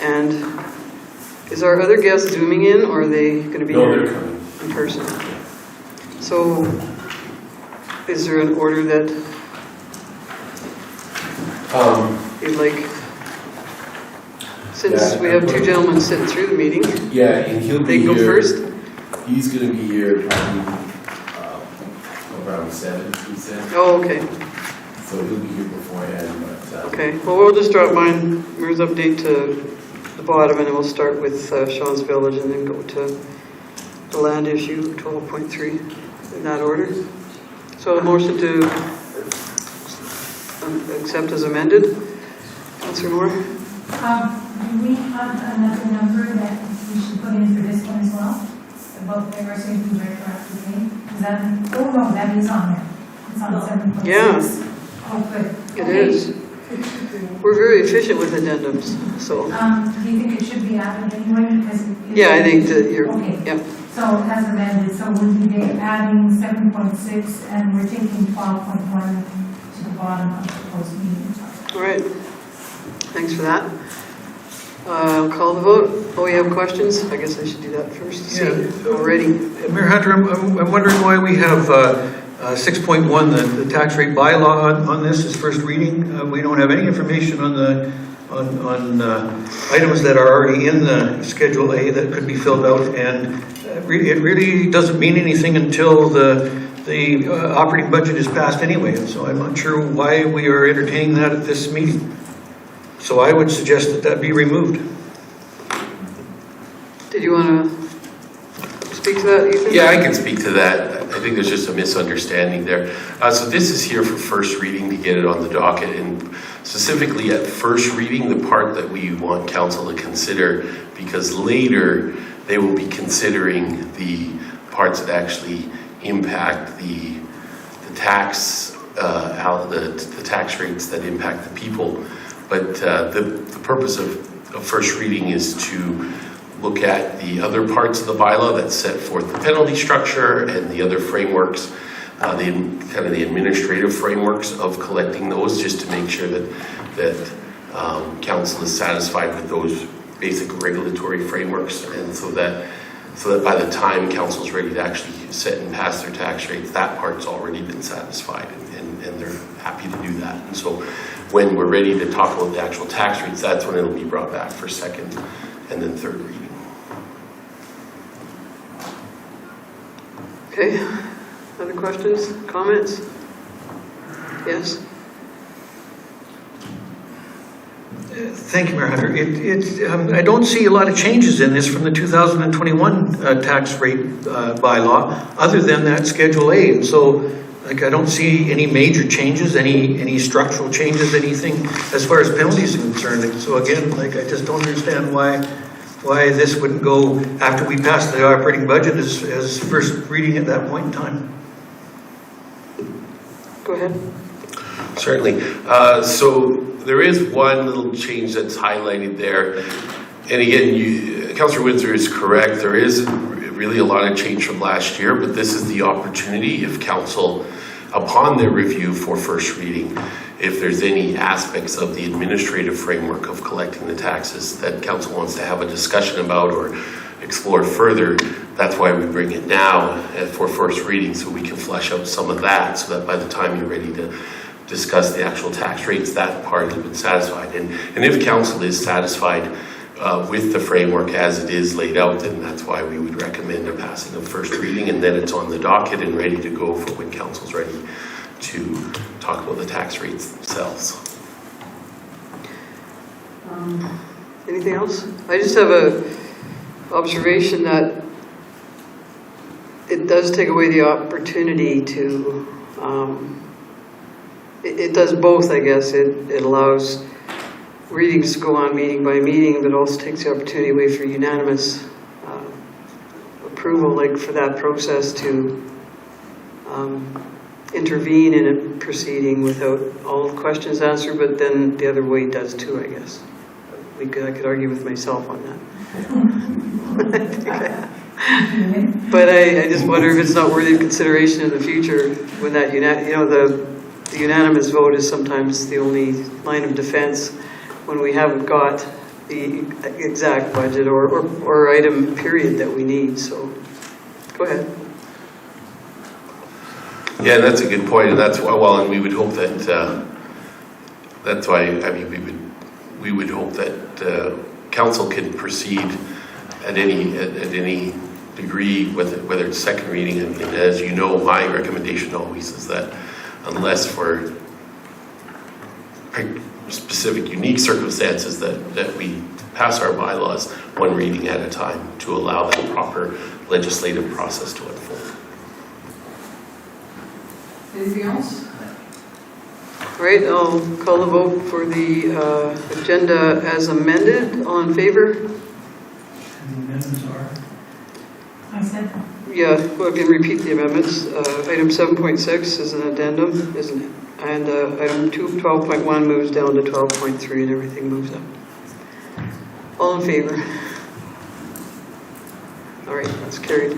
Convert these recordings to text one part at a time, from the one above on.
And is our other guest zooming in, or are they going to be here in person? So, is there an order that you'd like? Since we have two gentlemen sitting through the meeting, yeah, and he'll be they go first. He's going to be here probably around 7. He said. Oh, okay. So he'll be here beforehand. But, okay. Well, we'll just drop mine. Here's update to the bottom, and then we'll start with Sean's Village, and then go to the land issue 12.3 in that order. So a motion to accept as amended. Councillor Moore. Do we have another number that we should put in for this one as well? About the RCM retroactive date? Is that, oh no, that is on there. It's on 7.6. Yeah. Oh, good. It okay. is. We're very efficient with addendums, so. Do you think it should be added anyway? Because yeah, I think that you're, okay. yeah. So as amended, so we'll be adding 7.6 and we're taking 12.1 to the bottom of the proposed meeting. All right. Thanks for that. Call the vote. Oh, you have questions? I guess I should do that first. Yeah. Already. Mayor Hunter, I'm wondering why we have 6.1, the tax rate bylaw on this is first reading. We don't have any information on the items that are already in the Schedule A that could be filled out, and it really doesn't mean anything until the operating budget is passed anyway. So I'm not sure why we are entertaining that at this meeting. So I would suggest that that be removed. Did you want to speak to that, Ethan? yeah, I can speak to that. I think there's just a misunderstanding there. So this is here for first reading to get it on the docket, and specifically at first reading, the part that we want council to consider, because later they will be considering the parts that actually impact the tax the tax rates that impact the people. But the purpose of first reading is to look at the other parts of the bylaw that set forth the penalty structure and the other frameworks, the administrative frameworks of collecting those, just to make sure that council is satisfied with those basic regulatory frameworks, and so that by the time council is ready to actually set and pass their tax rates, that part's already been satisfied, and they're happy to do that. And so when we're ready to talk about the actual tax rates, that's when it'll be brought back for second and then third reading. Okay. Other questions, comments? Yes? Thank you, Mayor Hunter. I don't see a lot of changes in this from the 2021 tax rate bylaw, other than that Schedule A. And so, I don't see any major changes, any structural changes, anything as far as penalties are concerned. So again, I just don't understand why this wouldn't go after we pass the operating budget as first reading at that point in time. Go ahead. Certainly. So there is one little change that's highlighted there. And again, Councillor Windsor is correct. There is really a lot of change from last year, but this is the opportunity if council, upon their review for first reading, if there's any aspects of the administrative framework of collecting the taxes that council wants to have a discussion about or explore further, that's why we bring it now for first reading, so we can flesh out some of that, so that by the time you're ready to discuss the actual tax rates, that part has been satisfied. And if council is satisfied with the framework as it is laid out, then that's why we would recommend a passing of first reading, and then it's on the docket and ready to go for when council's ready to talk about the tax rates themselves. Anything else? I just have a observation that it does take away the opportunity to, it does both, I guess. It allows readings to go on meeting by meeting, but also takes the opportunity away for unanimous approval, like for that process to intervene in a proceeding without all the questions answered, but then the other way does too, I guess. I could argue with myself on that. But I just wonder if it's not worthy of consideration in the future when that the unanimous vote is sometimes the only line of defense when we haven't got the exact budget or item period that we need, so go ahead. Yeah, that's a good point, and that's why, well, and we would hope that, that's why, I mean, we would hope that council can proceed at any degree, whether it's second reading, and as you know, my recommendation always is that unless for specific unique circumstances that we pass our bylaws one reading at a time to allow that proper legislative process to unfold. Anything else? All right, I'll call the vote for the agenda as amended. All in favor? And the amendments are? I said, Yeah, well, I can repeat the amendments. Item 7.6 is an addendum, isn't it? And item 12.1 moves down to 12.3 and everything moves up. All in favor? All right, that's carried.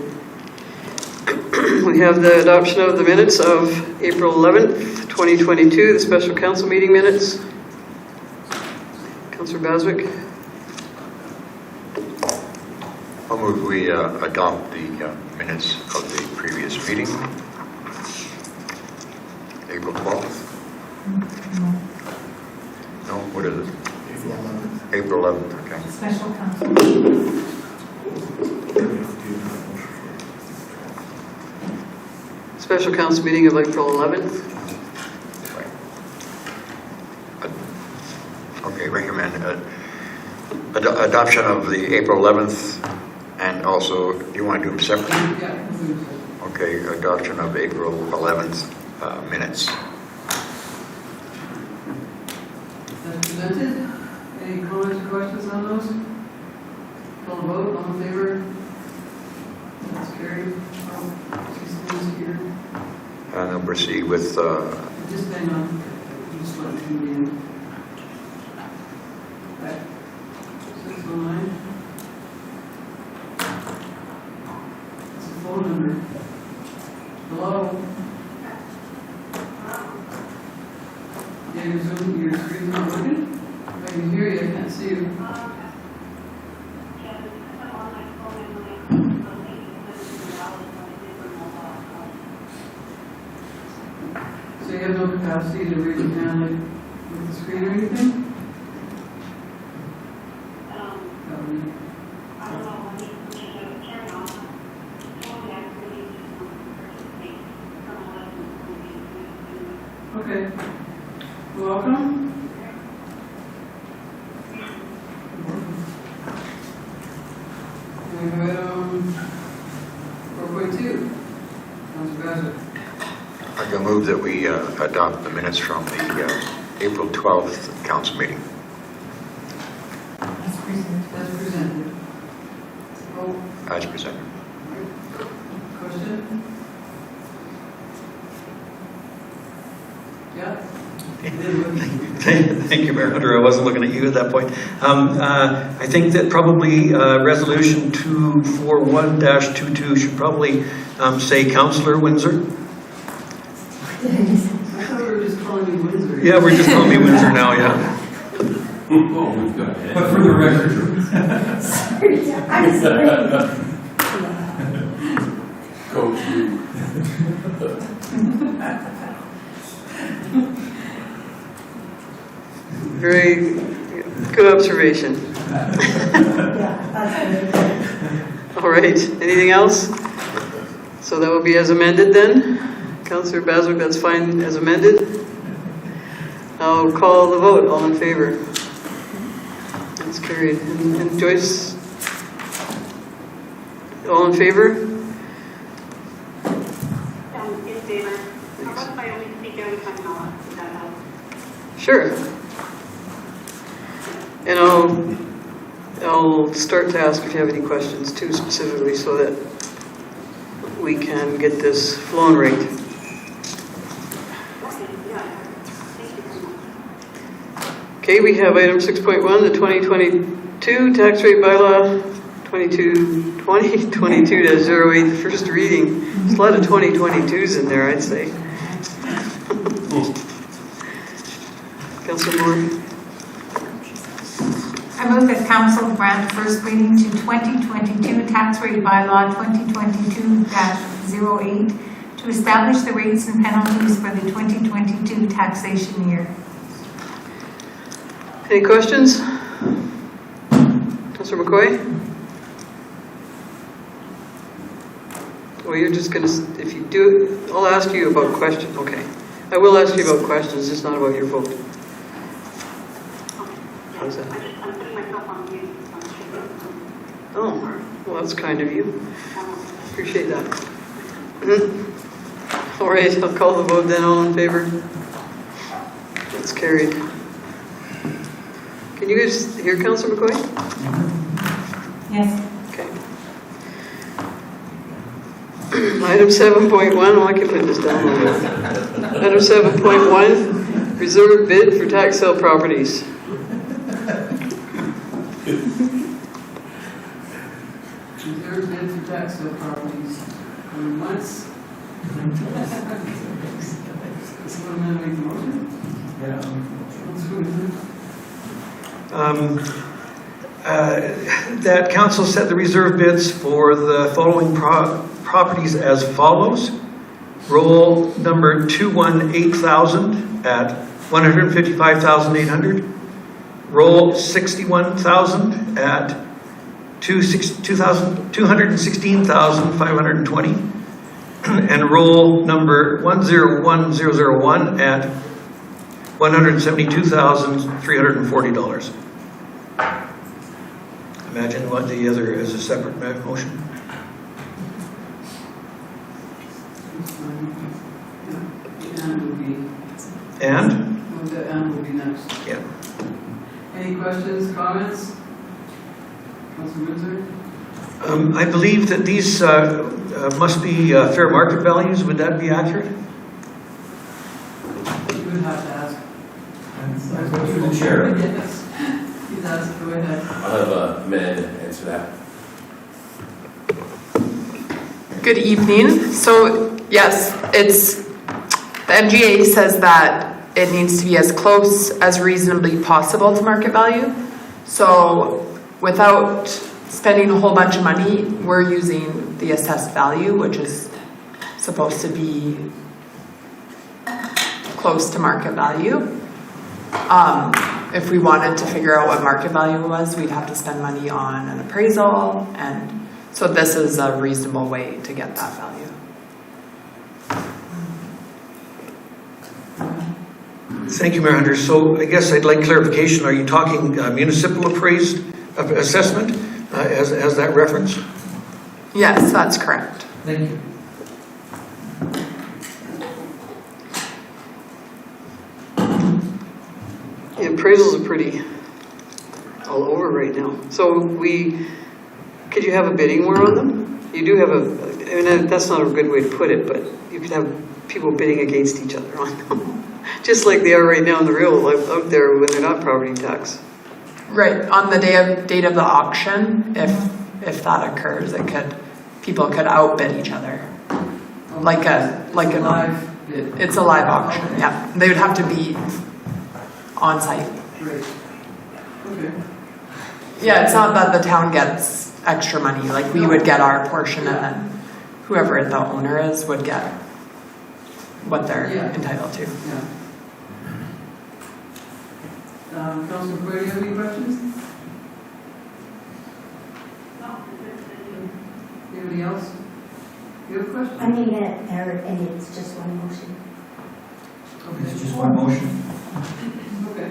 We have the adoption of the minutes of April 11th, 2022, the special council meeting minutes. Councillor Baswick. I'll move we adopt the minutes of the previous meeting, April 12th. No, what is it? April 11th, okay. special council. Special council meeting of April 11th. Okay, recommend adoption of the April 11th, and also, do you want to do them separately? Yeah. Okay, adoption of April 11th minutes. As presented, any comments or questions on those? Call the vote, all in favor? That's carried. These here. And then proceed with, Just hang on, just let you be in. Okay. 609. It's a phone number. Hello? Yeah, your screen's not working? I can hear you, I can't see you. So you have no capacity to read it down like with the screen or anything? Okay. Welcome. And item 4.2. Councilor Bassett. I can move that we adopt the minutes from the April 12th council meeting. As presented. As presented. Oh, As presented. question? Yeah? Thank you, Mayor Hunter. I wasn't looking at you at that point. I think that probably Resolution 241-22 should probably say Councillor Windsor. I thought we were just calling you Windsor. Yeah, we're just calling me Windsor now, yeah. But for the record. Sorry, I'm sorry. Coach. Very good observation. All right, anything else? So that will be as amended then? Councillor Baswick, that's fine as amended? I'll call the vote, all in favor? That's carried. And Joyce? All in favor? In favor. How about if I only speak out if I'm not? Does that help? Sure. And I'll start to ask if you have any questions too, specifically, so that we can get this flown right. Okay, yeah. Thank you very much. Okay, we have item 6.1, the 2022 tax rate bylaw 22-08, first reading. There's a lot of 2022s in there, I'd say. Councilor Moore. I move that council grant first reading to 2022 tax rate bylaw 2022-08 to establish the rates and penalties for the 2022 taxation year. Any questions? Councillor McCoy? Well, you're just going to, if you do, I'll ask you about questions. Okay. I will ask you about questions, just not about your vote. How's that? I'm putting myself on mute. Oh, well, that's kind of you. Appreciate that. All right, I'll call the vote then. All in favor? That's carried. Can you guys hear Councillor McCoy? Yes. Okay. Item 7.1, well, I can put this down a little bit. Item 7.1, reserve bid for tax sale properties. Reserve bid for tax sale properties. Going once. Someone want to make the motion? That council set the reserve bids for the following properties as follows. Roll number 218,000 at 155,800. Roll 61,000 at 216,520. And roll number 101,001 at $172,340. Imagine what the other is a separate motion. And will be, And? the and will be next. Yeah. Any questions, comments? Councilor Windsor? I believe that these must be fair market values. Would that be accurate? You would have to ask. Through the chair. Yes. He's asked, go ahead. I'll have a man answer that. Good evening. So yes, the MGA says that it needs to be as close as reasonably possible to market value. So without spending a whole bunch of money, we're using the assessed value, which is supposed to be close to market value. If we wanted to figure out what market value was, we'd have to spend money on an appraisal, and so this is a reasonable way to get that value. Thank you, Mayor Hunter. So I guess I'd like clarification. Are you talking municipal appraised assessment as that reference? Yes, that's correct. Thank you. The appraisals are pretty all over right now. So could you have a bidding war on them? You do have that's not a good way to put it, but you could have people bidding against each other on them. Just like they are right now in the real life out there when they're not property tax. Right, on the date of the auction, if that occurs, people could outbid each other. Like a live bid. It's a live auction, yeah. They would have to be on site. Great. Okay. Yeah, it's not that the town gets extra money, like we would get our portion and then whoever the owner is would get what they're entitled to. Yeah. Councilor Quay, do you have any questions? Anybody else? You have a question? I mean, and it's just one motion. It's just one motion. Okay.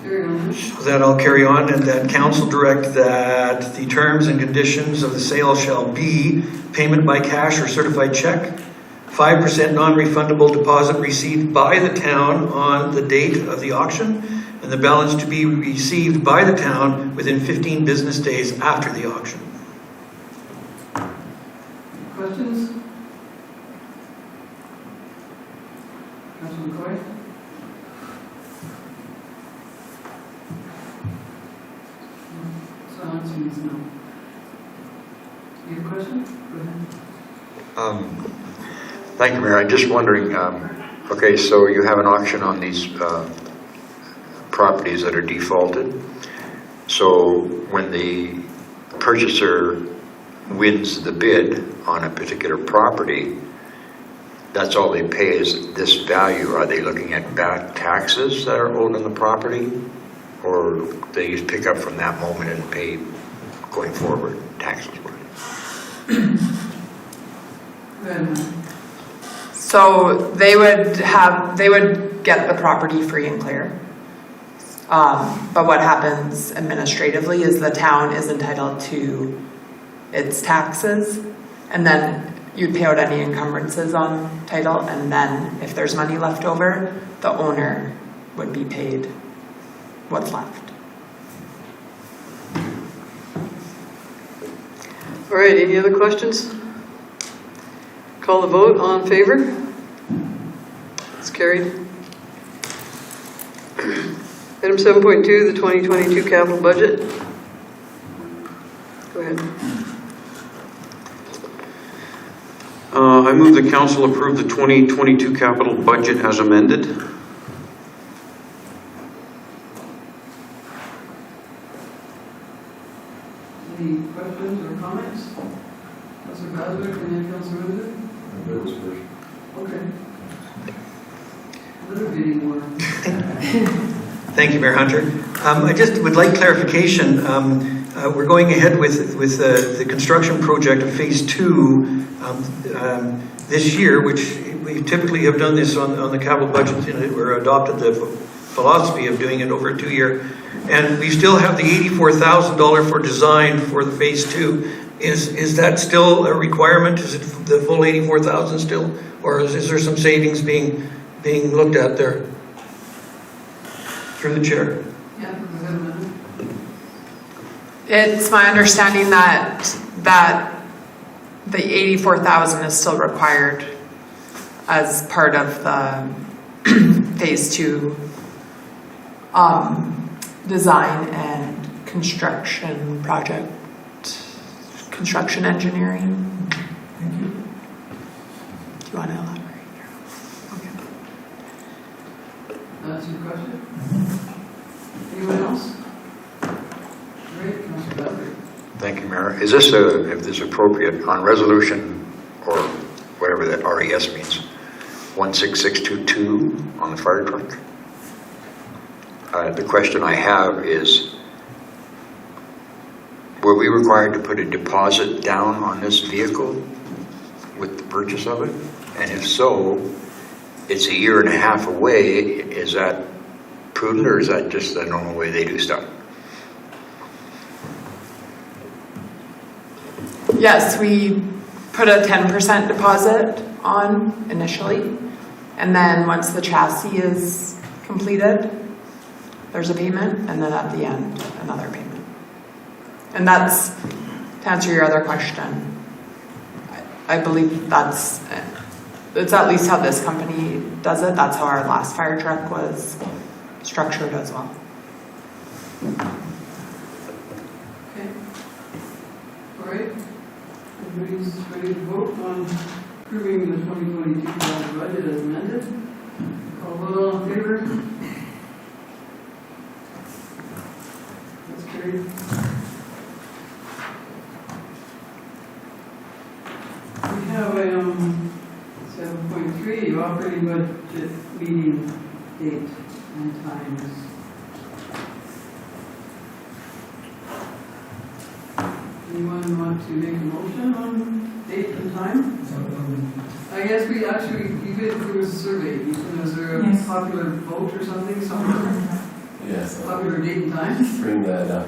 Carry on. So that I'll carry on, and that council direct that the terms and conditions of the sale shall be payment by cash or certified check, 5% non-refundable deposit received by the town on the date of the auction, and the balance to be received by the town within 15 business days after the auction. Questions? Councilor McCoy? Silence means no. You have a question? Go ahead. Thank you, Mayor. I'm just wondering, okay, so you have an auction on these properties that are defaulted. So when the purchaser wins the bid on a particular property, that's all they pay is this value. Are they looking at back taxes that are owed on the property? Or they just pick up from that moment and pay going forward taxes? Go ahead, Mike. So they would get the property free and clear. But what happens administratively is the town is entitled to its taxes, and then you'd pay out any encumbrances on title, and then if there's money left over, the owner would be paid what's left. All right, any other questions? Call the vote, all in favor? It's carried. Item 7.2, the 2022 capital budget. Go ahead. I move the council approve the 2022 capital budget as amended. Any questions or comments? Councilor Baswick and then Councilor Windsor? Okay. Another bidding war. Thank you, Mayor Hunter. I just would like clarification. We're going ahead with the construction project of Phase 2 this year, which we typically have done this on the capital budget. We're adopted the philosophy of doing it over a 2-year. And we still have the $84,000 for design for the Phase 2. Is that still a requirement? Is it the full 84,000 still? Or is there some savings being looked at there? Through the chair. Yeah, go ahead, Amanda. It's my understanding that the $84,000 is still required as part of the Phase 2 design and construction project, construction engineering. Thank you. Do you want to elaborate? Okay. That's your question? Anyone else? Great, Councilor Baswick. Thank you, Mayor. Is this, if this is appropriate, on resolution or whatever that RES means, 16622 on the fire truck? The question I have is, were we required to put a deposit down on this vehicle with the purchase of it? And if so, it's 1.5 years away. Is that prudent, or is that just the normal way they do stuff? Yes, we put a 10% deposit on initially, and then once the chassis is completed, there's a payment, and then at the end, another payment. And that's, to answer your other question, I believe it's at least how this company does it. That's how our last fire truck was structured as well. Okay. All right. Everybody's ready to vote on approving the 2022 capital budget as amended. Call vote, all in favor? That's carried. We have 7.3, operating budget meeting date and times. Anyone want to make a motion on date and time? I guess we actually, you did, there was a survey. Was there a Yes. popular vote or something? Somewhere? Yes. Popular date and time? Bring that up.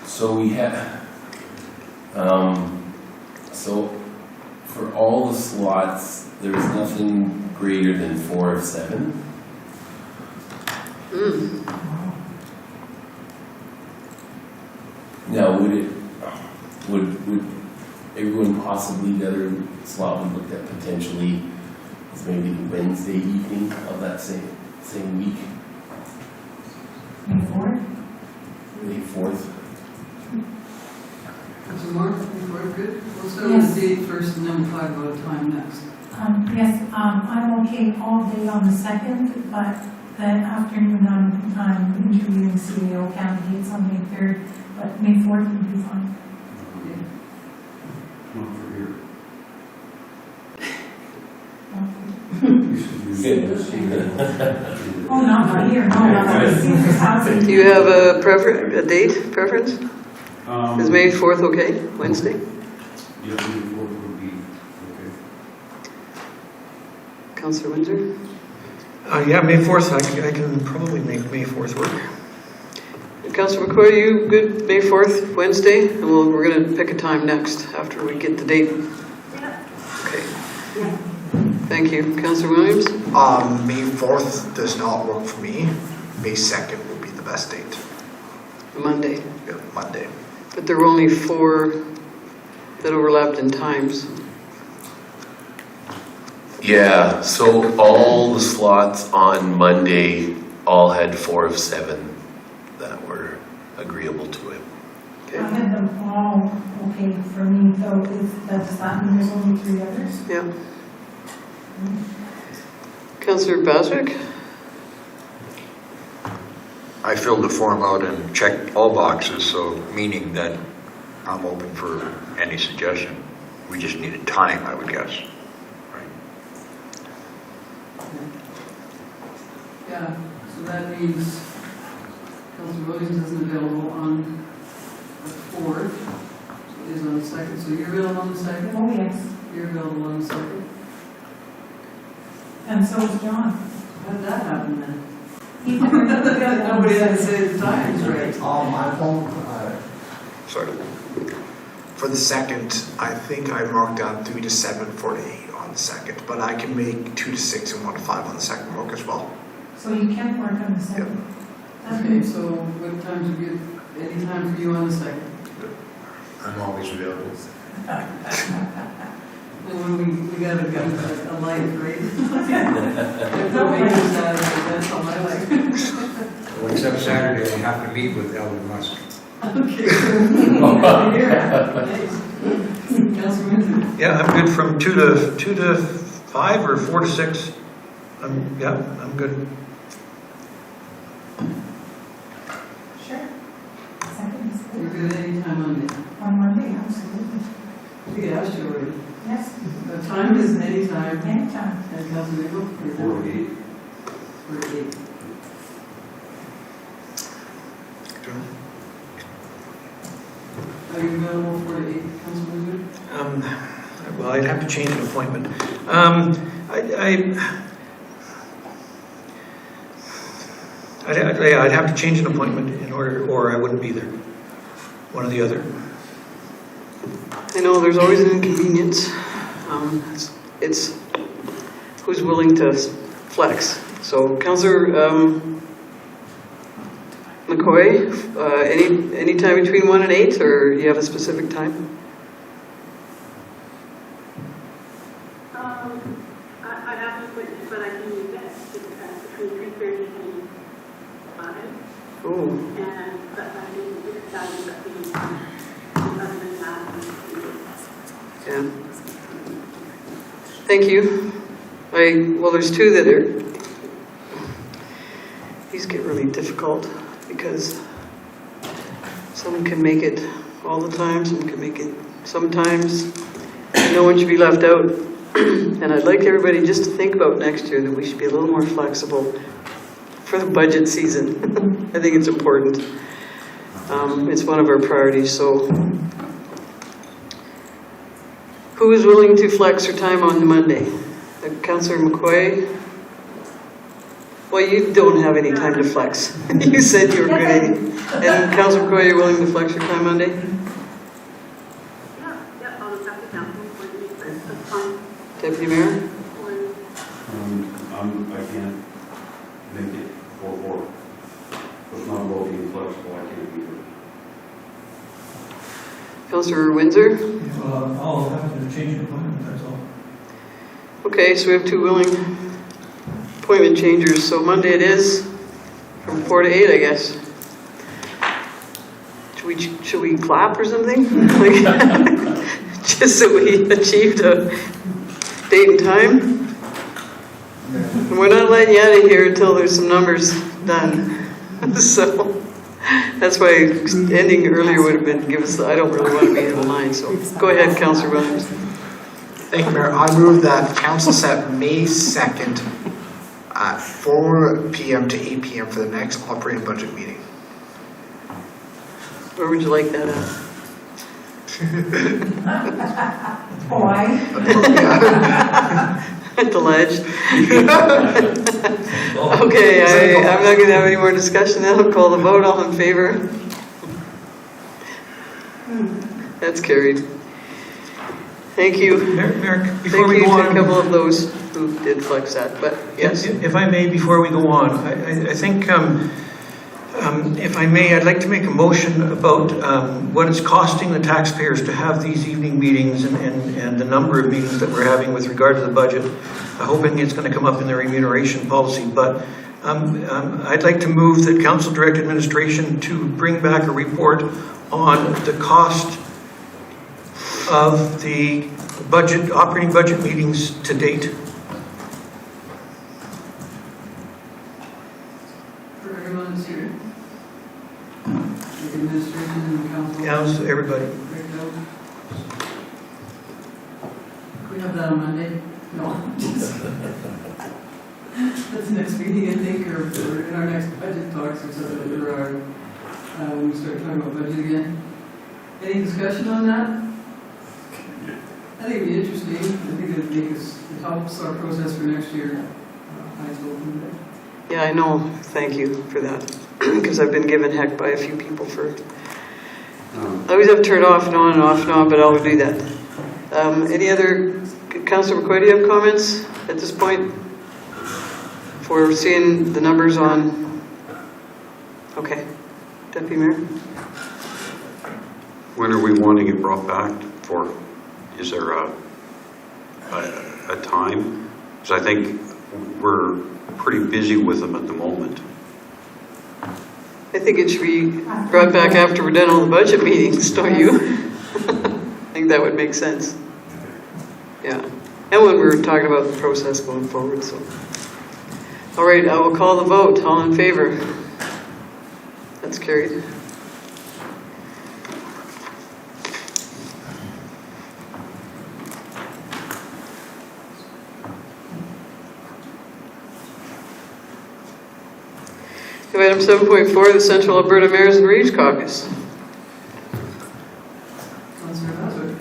So we have, so for all the slots, there's nothing greater than 4 of 7. Now, would everyone possibly, the other slot we looked at potentially is maybe the Wednesday evening of that same week? May 4th? 4th. Councilor Moore, May 4th, good? We'll start with the date first and then we'll talk about time next. Yes, I'm okay all day on the 2nd, but the afternoon I'm interviewing CEO candidates on May 3rd, but May 4th would be fine. Okay. Not for here. Oh, not here, no, not for seniors housing. Do you have a date preference? Is May 4th okay, Wednesday? Yeah, May 4th would be okay. Councillor Windsor? Yeah, May 4th, I can probably make May 4th work. Councillor McCoy, you good, May 4th, Wednesday? And we're going to pick a time next after we get the date. Okay. Thank you. Councillor Williams? May 4th does not work for me. May 2nd will be the best date. Monday. Yeah, Monday. But there were only 4 that overlapped in times. Yeah, so all the slots on Monday all had 4 of 7 that were agreeable to it. I had them all okay for me, though, does that mean there's only 3 others? Yeah. Councillor Baswick? I filled the form out and checked all boxes, so meaning that I'm open for any suggestion. We just needed time, I would guess. Yeah, so that means Councilor Williams isn't available on the 4th, so it is on the 2nd. So you're available on the 2nd? Oh, yes, You're available on the 2nd? and so is John. How did that happen then? He never did Nobody had to say the times, right? My phone, sorry. For the 2nd, I think I marked down 3 to 7, 4 to 8 on the 2nd, but I can make 2 to 6 and 1 to 5 on the 2nd work as well. So you can work on the 2nd. That's Okay, good. so what times would be, any time for you on the 2nd? I'm always available. And when we got a life, right? That's all I like. Well, except Saturday, we have to meet with Elon Musk. Okay. Nice. Councilor Windsor? Yeah, I'm good from 2 to 5 or 4 to 6. I'm good. Sure. 2nd is You're good. good anytime Monday. On Monday, absolutely. I think I asked you already. Yes, The time is anytime. anytime. And Councilor Abel? 4 to 8. 4 to 8. Are you available 4 to 8, Councilor Windsor? Well, I'd have to change an appointment. I'd have to change an appointment in order, or I wouldn't be there. One or the other. I know there's always an inconvenience. It's who's willing to flex. So Councillor McCoy, any time between 1 and 8, or you have a specific time? I have to switch, but I can use that between 3:30 and 5. Oh, And but I didn't decide that the other than that. yeah. Thank you. Well, there's 2 that are, these get really difficult because someone can make it all the time, someone can make it sometimes. No one should be left out. And I'd like everybody just to think about next year that we should be a little more flexible for the budget season. I think it's important. It's one of our priorities, so. Who is willing to flex her time on Monday? Councillor McCoy? Well, you don't have any time to flex. You said you were good. And Councillor McCoy, you're willing to flex your time Monday? Yeah, I'll just have to count for you, that's fine. Deputy Mayor? I can't make it 4-4. It's not about being flexible, I can't be there. Councillor Windsor? I'll have to change an appointment, that's all. Okay, so we have 2 willing appointment changers. So Monday it is from 4 to 8, I guess. should we clap or something? Like, just so we achieved a date and time? And we're not letting you out of here until there's some numbers done. So that's why ending earlier would have been, I don't really want to be here till 9, so go ahead, Councillor Williams. Thank you, Mayor. I move that council set May 2nd at 4 p.m. to 8 p.m. for the next operating budget meeting. Where would you like that at? Why? At the ledge. Okay, I'm not going to have any more discussion then. I'll call the vote. All in favor? That's carried. Thank you. Mayor, before Thank we you go to on. a couple of those who did flex that, but yes. If I may, before we go on, I think, if I may, I'd like to make a motion about what it's costing the taxpayers to have these evening meetings and the number of meetings that we're having with regard to the budget. I'm hoping it's going to come up in the remuneration policy, but I'd like to move that Council direct administration to bring back a report on the cost of the operating budget meetings to date. For everyone that's here. The administration and council. How's everybody? Can we have that on Monday? No. That's the next meeting, I think, or in our next budget talks, or something, or our, when we start talking about budget again. Any discussion on that? I think it'd be interesting. I think it helps our process for next year. Eyes open. Yeah, I know. Thank you for that. Because I've been given heck by a few people for... I always have to turn off and on and off and on, but I'll do that. Any other... Councillor McCoy, do you have comments at this point? For seeing the numbers on... Okay. Deputy Mayor? When are we wanting it brought back for? Is there a time? Because I think we're pretty busy with them at the moment. I think it should be brought back after we're done all the budget meetings, don't you? I think that would make sense. Yeah. And when we're talking about the process going forward, so. All right, I will call the vote. All in favor? That's carried. Item 7.4, the Central Alberta Mayors and Reeves Caucus. Councillor Hazard.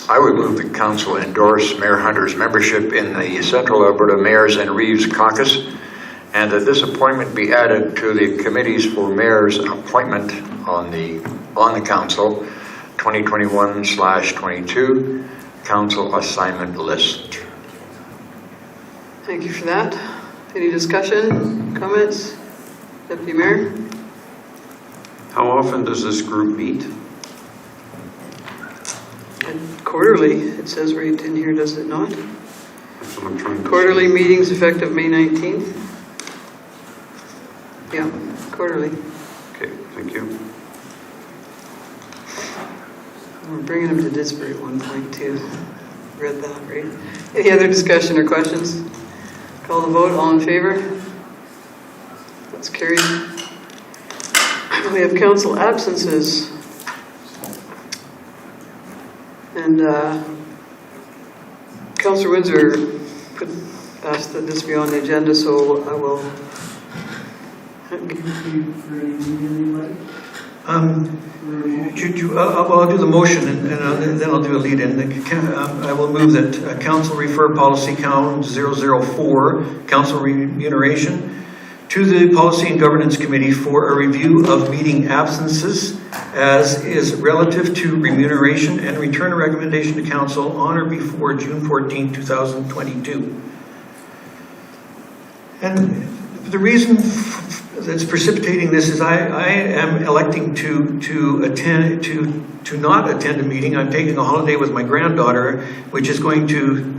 I would move the council endorse Mayor Hunter's membership in the Central Alberta Mayors and Reeves Caucus, and that this appointment be added to the committees for mayor's appointment on the council 2021/22 council assignment list. Thank you for that. Any discussion, comments? Deputy Mayor? How often does this group meet? Quarterly, it says right in here, does it not? That's what I'm trying to Quarterly see. meetings effective May 19th. Yeah, quarterly. Okay, thank you. We're bringing them to Disbury at one point too. Read that, right? Any other discussion or questions? Call the vote. All in favor? That's carried. We have council absences. And Councillor Windsor asked that this be on the agenda, so I will. I'll do the motion and then I'll do a lead-in. I will move that council refer policy count 004, council remuneration, to the Policy and Governance Committee for a review of meeting absences as is relative to remuneration, and return a recommendation to council on or before June 14, 2022. And the reason that's precipitating this is I am electing to not attend a meeting. I'm taking a holiday with my granddaughter, which is going to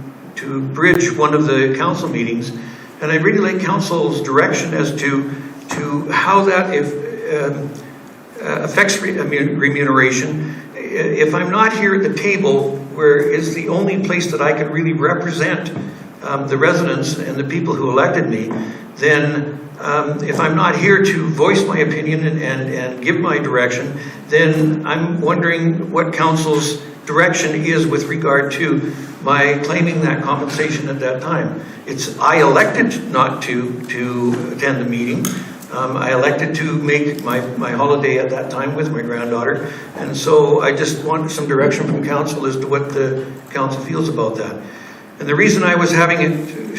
bridge one of the council meetings. And I'd really like council's direction as to how that, affects remuneration. If I'm not here at the table, where is the only place that I can really represent the residents and the people who elected me, then if I'm not here to voice my opinion and give my direction, then I'm wondering what council's direction is with regard to my claiming that compensation at that time. I elected not to attend the meeting. I elected to make my holiday at that time with my granddaughter. And so I just want some direction from council as to what the council feels about that. And the reason I was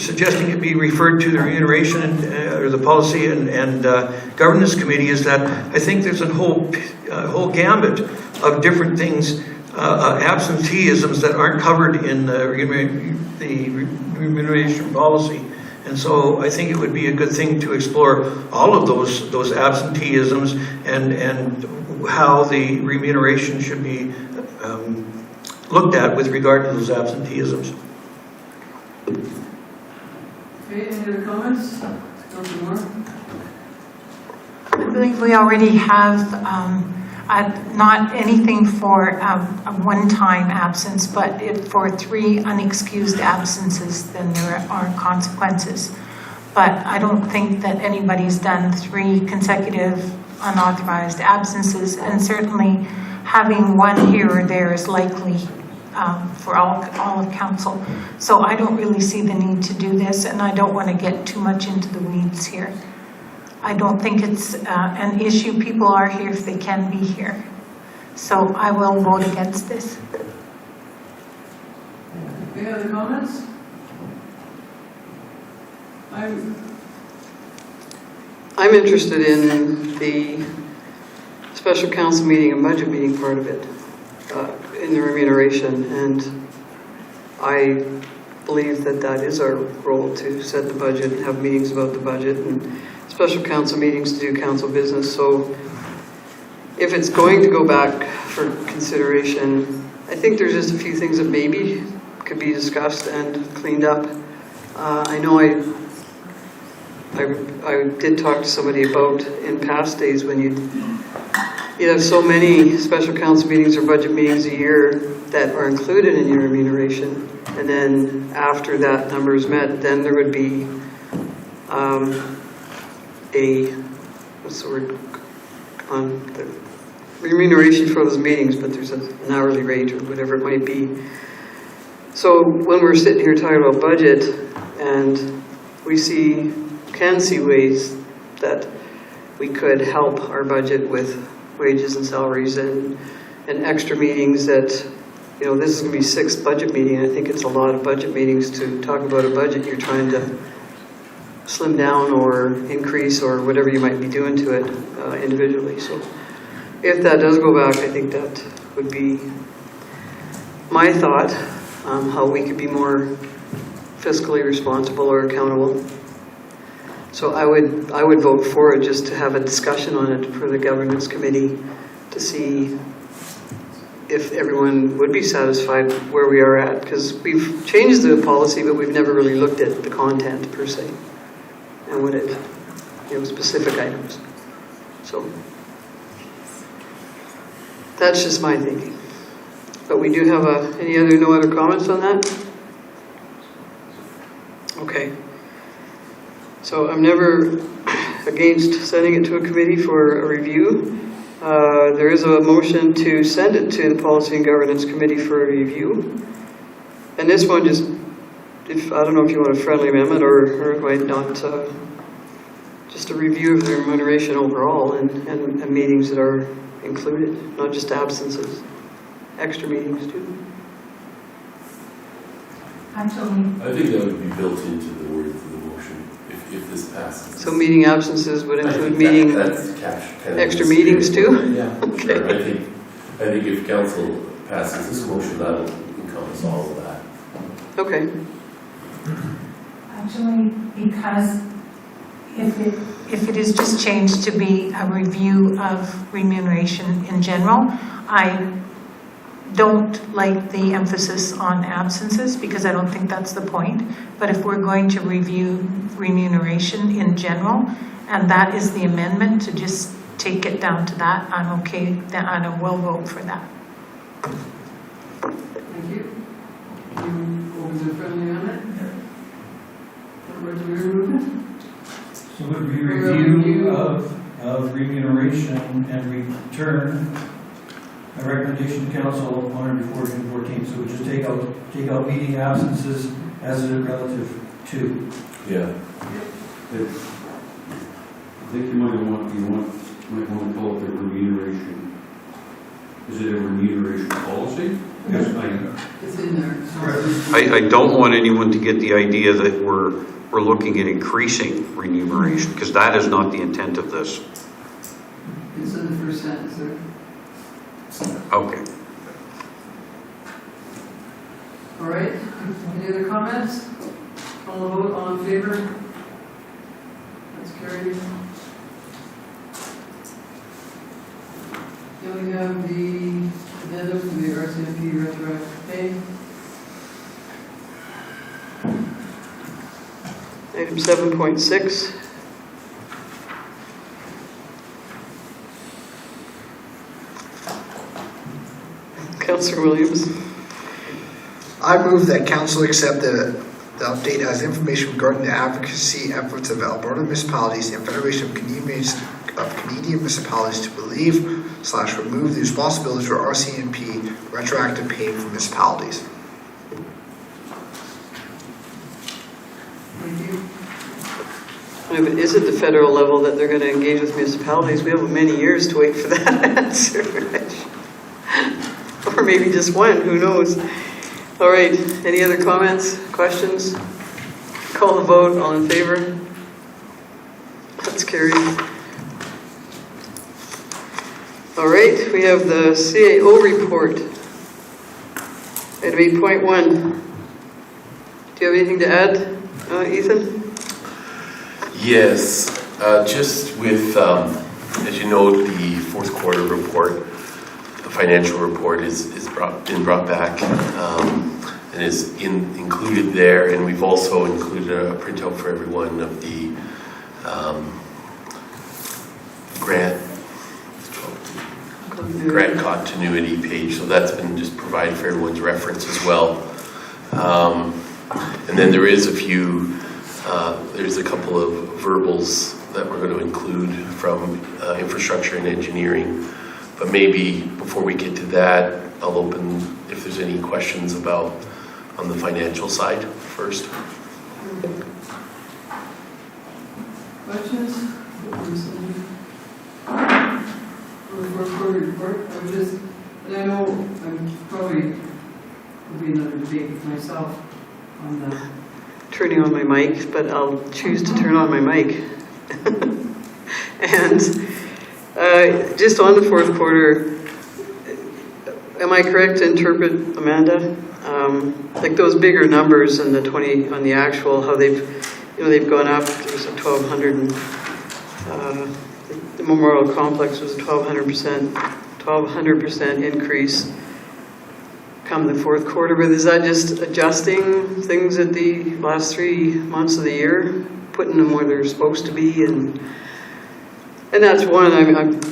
suggesting it be referred to the remuneration or the policy and governance committee is that I think there's a whole gambit of different things, absenteeisms that aren't covered in the remuneration policy. And so I think it would be a good thing to explore all of those absenteeisms and how the remuneration should be looked at with regard to those absenteeisms. Okay, any other comments? Councilor Moore? I believe we already have not anything for a one-time absence, but for 3 unexcused absences, then there are consequences. But I don't think that anybody's done 3 consecutive unauthorized absences, and certainly having one here or there is likely for all of council. So I don't really see the need to do this, and I don't want to get too much into the weeds here. I don't think it's an issue. People are here if they can be here. So I will vote against this. Any other comments? I'm interested in the special council meeting and budget meeting part of it, in the remuneration, and I believe that is our role, to set the budget and have meetings about the budget, and special council meetings to do council business. So if it's going to go back for consideration, I think there's just a few things that maybe could be discussed and cleaned up. I know I did talk to somebody about in past days when you have so many special council meetings or budget meetings a year that are included in your remuneration, and then after that number is met, then there would be what's the word, on the remuneration for those meetings, but there's an hourly rate or whatever it might be. So when we're sitting here talking about budget, and we can see ways that we could help our budget with wages and salaries and extra meetings that, this is going to be 6th budget meeting. I think it's a lot of budget meetings to talk about a budget you're trying to slim down or increase or whatever you might be doing to it individually. So if that does go back, I think that would be my thought, how we could be more fiscally responsible or accountable. So I would vote for it, just to have a discussion on it for the governance committee to see if everyone would be satisfied where we are at, because we've changed the policy, but we've never really looked at the content per se and what it, specific items. So that's just my thinking. But we do have no other comments on that? Okay. So I'm never against sending it to a committee for a review. There is a motion to send it to the Policy and Governance Committee for a review. And this one just, I don't know if you want a friendly amendment or it might not, just a review of the remuneration overall and meetings that are included, not just absences, extra meetings too. Actually, I think that would be built into the word for the motion if this passes. So meeting absences would include meeting extra meetings too? Yeah, Okay. Sure. I think if council passes this motion, that'll encompass all of that. Okay. actually, because if it is just changed to be a review of remuneration in general, I don't like the emphasis on absences because I don't think that's the point. But if we're going to review remuneration in general, and that is the amendment, to just take it down to that, I'm okay, then I will vote for that. Thank you. You over the friendly on it? What was your movement? So it would be review of remuneration and return a recommendation to council on or before June 14th. So we just take out meeting absences as a relative to. Yeah. I think you might want to call it the remuneration. Is it a remuneration policy? Yes, It's in there. I don't want anyone to get the idea that we're looking at increasing remuneration, because that is not the intent of this. It's in the first sentence there. Okay. All right, any other comments? Call a vote, all in favor? That's carried. Then we have the addendum for the RCMP retroactive pay. Item 7.6. Councillor Williams. I move that council accept the update as information regarding the advocacy efforts of Alberta municipalities and Federation of Canadian Municipalities to relieve/remove the responsibilities for RCMP retroactive pay for municipalities. Thank you. Yeah, but is it the federal level that they're going to engage with municipalities? We have many years to wait for that answer, right? Or maybe just one, who knows? All right, any other comments, questions? Call the vote, all in favor? That's carried. All right, we have the CAO report. Item 8.1. Do you have anything to add, Ethan? Yes, just with, as you know, the fourth quarter report, the financial report been brought back and is included there, and we've also included a printout for everyone of the grant continuity page, so that's been just provided for everyone's reference as well. And then there is there's a couple of verbals that we're going to include from infrastructure and engineering. But maybe before we get to that, I'll open if there's any questions about on the financial side first. Questions? On the fourth quarter report, and I know I'm probably will be another debate with myself on the Turning on my mic, but I'll choose to turn on my mic. And just on the fourth quarter, am I correct to interpret, Amanda? Like those bigger numbers in the 20 on the actual, how they've gone up. There was a 1,200, and the Memorial Complex was a 1,200% increase come the fourth quarter. But is that just adjusting things at the last 3 months of the year, putting them where they're supposed to be, and that's one.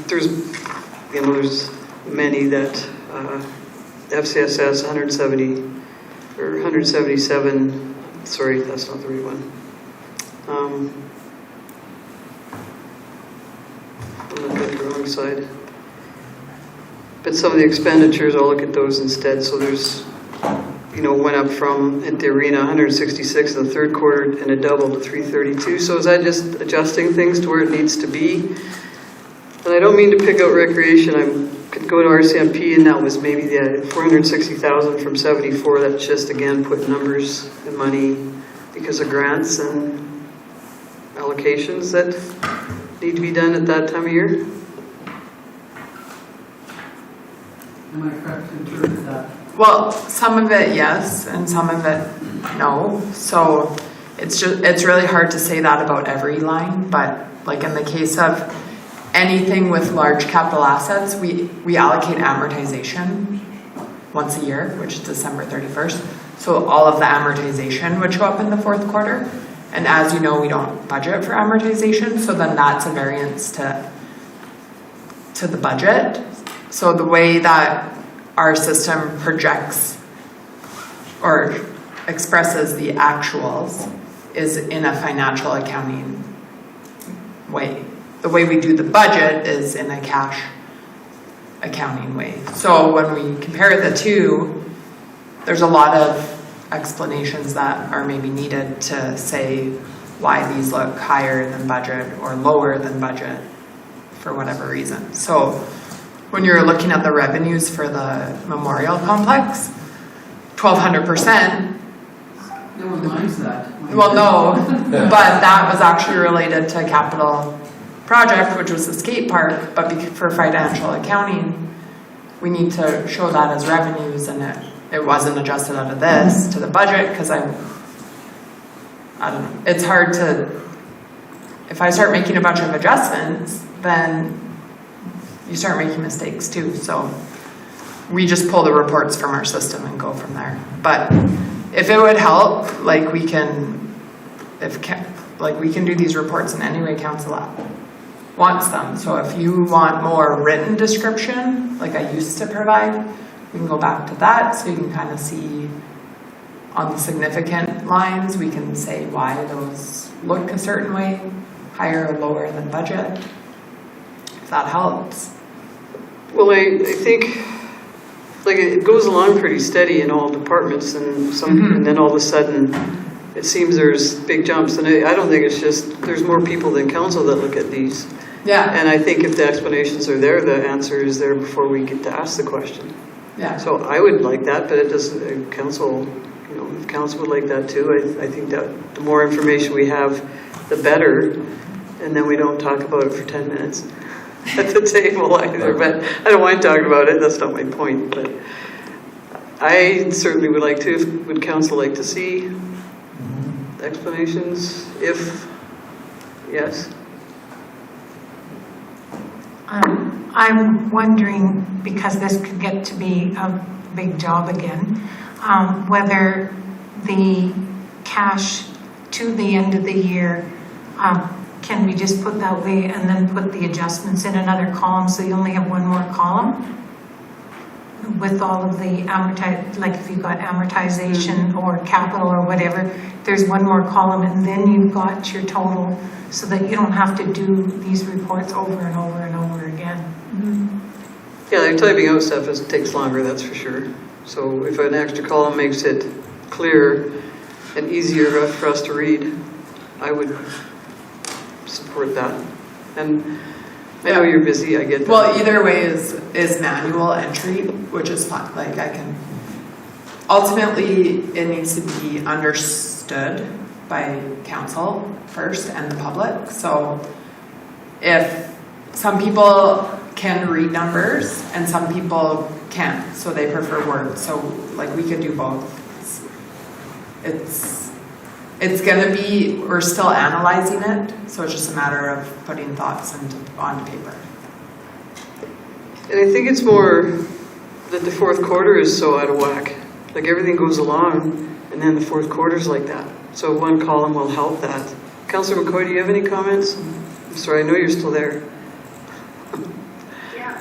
There's many that FCSS 170 or 177. Sorry, that's not the right one. I'm looking at the wrong side. But some of the expenditures, I'll look at those instead. So there's, went up from at the arena 166 in the third quarter and a double to 332. So is that just adjusting things to where it needs to be? And I don't mean to pick out recreation. I could go to RCMP, and that was maybe the 460,000 from 74. That's just again put numbers and money because of grants and allocations that need to be done at that time of year. Am I correct to interpret that? Well, some of it yes, and some of it no. So it's really hard to say that about every line, but like in the case of anything with large capital assets, we allocate amortization once a year, which is December 31st. So all of the amortization would show up in the fourth quarter. And as you know, we don't budget for amortization, so then that's a variance to to the budget. So the way that our system projects or expresses the actuals is in a financial accounting way. The way we do the budget is in a cash accounting way. So when we compare the two, there's a lot of explanations that are maybe needed to say why these look higher than budget or lower than budget for whatever reason. So when you're looking at the revenues for the memorial complex, 1,200%. No one minds that. Well, no, but that was actually related to a capital project, which was the skate park, but for financial accounting, we need to show that as revenues, and it wasn't adjusted out of this to the budget, because I don't know, it's hard to, if I start making a bunch of adjustments, then you start making mistakes too, so we just pull the reports from our system and go from there. But if it would help, like we can do these reports in any way council wants them. So if you want more written description, like I used to provide, we can go back to that so you can kind of see on the significant lines, we can say why those look a certain way, higher or lower than budget, if that helps. Well, I think like it goes along pretty steady in all departments, and and then all of a sudden it seems there's big jumps, and I don't think it's just there's more people than council that look at these. Yeah. And I think if the explanations are there, the answer is there before we get to ask the question. Yeah. So I would like that, but it doesn't, council, you know, if council would like that too, I think that the more information we have, the better, and then we don't talk about it for 10 minutes at the table either, but I don't mind talking about it, that's not my point, but I certainly would like to, would council like to see explanations, if, yes? I'm wondering, because this could get to be a big job again, whether the cash to the end of the year, can we just put that way and then put the adjustments in another column so you only have one more column? With all of the like if you've got amortization or capital or whatever, there's one more column and then you've got your total so that you don't have to do these reports over and over and over again. Yeah, like typing out stuff takes longer, that's for sure. So if an extra column makes it clearer and easier for us to read, I would support that. And I know you're busy, I get that. Well, either way is manual entry, which is fine. Like I can, ultimately it needs to be understood by council first and the public. So if some people can read numbers and some people can't, so they prefer words. So like we could do both. It's gonna be, we're still analyzing it, so it's just a matter of putting thoughts on paper. And I think it's more that the fourth quarter is so out of whack. Like everything goes along and then the fourth quarter's like that. So one column will help that. Councillor McCoy, do you have any comments? I'm sorry, I know you're still there. Yeah.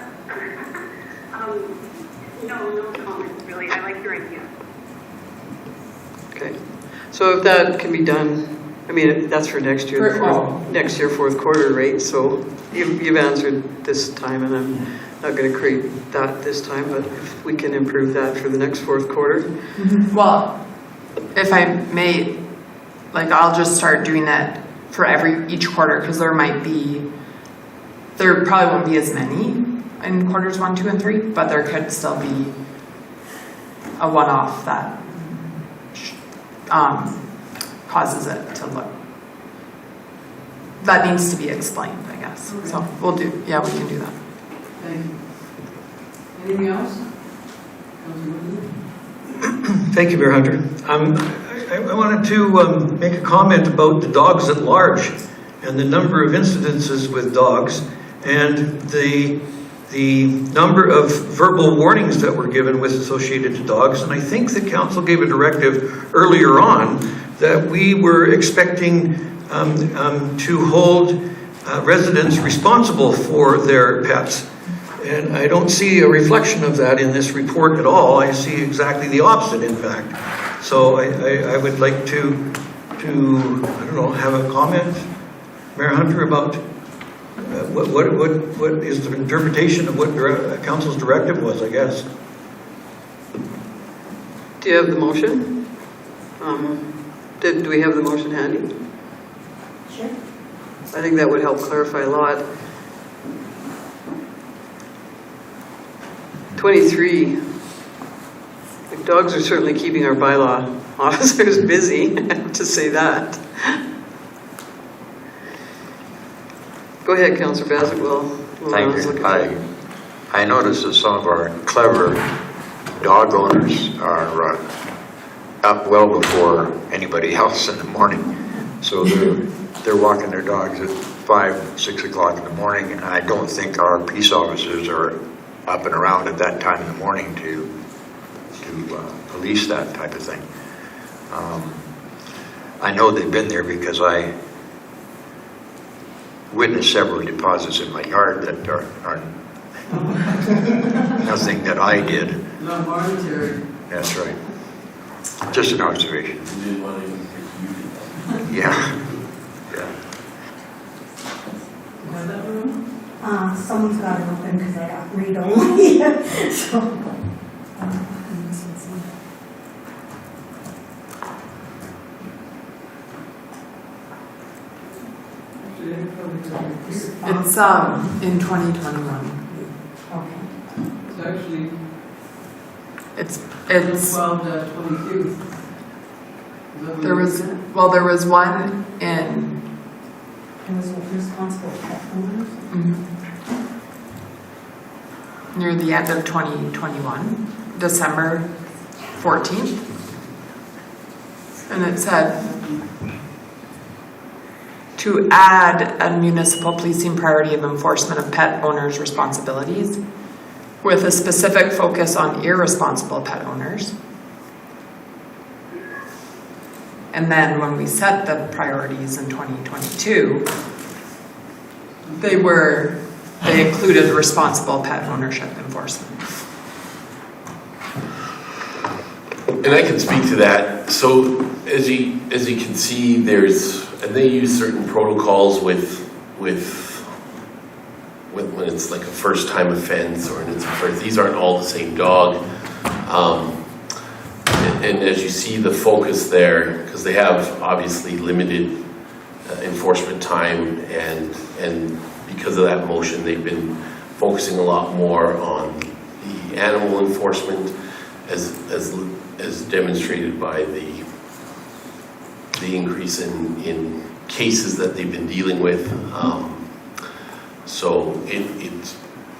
No comments really. I like your idea. Okay. So if that can be done, I mean, that's for next year, next year, fourth quarter, right? So you've answered this time, and I'm not going to create that this time, but if we can improve that for the next fourth quarter. Well, if I may, like I'll just start doing that for each quarter, because there probably won't be as many in quarters 1, 2, and 3, but there could still be a one-off that causes it to look, that needs to be explained, I guess. Okay. So we can do that. Thank you. Anything else? Thank you, Mayor Hunter. I wanted to make a comment about the dogs at large and the number of incidences with dogs and the number of verbal warnings that were given with associated to dogs. And I think the council gave a directive earlier on that we were expecting to hold residents responsible for their pets. And I don't see a reflection of that in this report at all. I see exactly the opposite, in fact. So I would like to, I don't know, have a comment, Mayor Hunter, about what is the interpretation of what council's directive was, I guess. Do you have the motion? Do we have the motion handy? Sure. I think that would help clarify a lot. 23. The dogs are certainly keeping our bylaw officers busy, I have to say that. Go ahead, Councillor Bassett. We'll Thank you. I noticed that some of our clever dog owners are up well before anybody else in the morning. So they're walking their dogs at 5, 6 o'clock in the morning, and I don't think our peace officers are up and around at that time in the morning to police that type of thing. I know they've been there because I witnessed several deposits in my yard that are nothing that I did. Not monetary. That's right. Just an observation. Yeah. Have that room? Someone's got it open because I got read only. So, Actually, I probably got it here. It's in 2021. okay. It's actually It's 12-22. there was one in It was responsible pet owners. near the end of 2021, December 14th. And it said to add a municipal policing priority of enforcement of pet owners' responsibilities with a specific focus on irresponsible pet owners. And then when we set the priorities in 2022, they included responsible pet ownership enforcement. And I can speak to that. So as you can see, and they use certain protocols with when it's like a first time offense or these aren't all the same dog. And as you see the focus there, because they have obviously limited enforcement time and because of that motion, they've been focusing a lot more on the animal enforcement as demonstrated by the increase in cases that they've been dealing with. So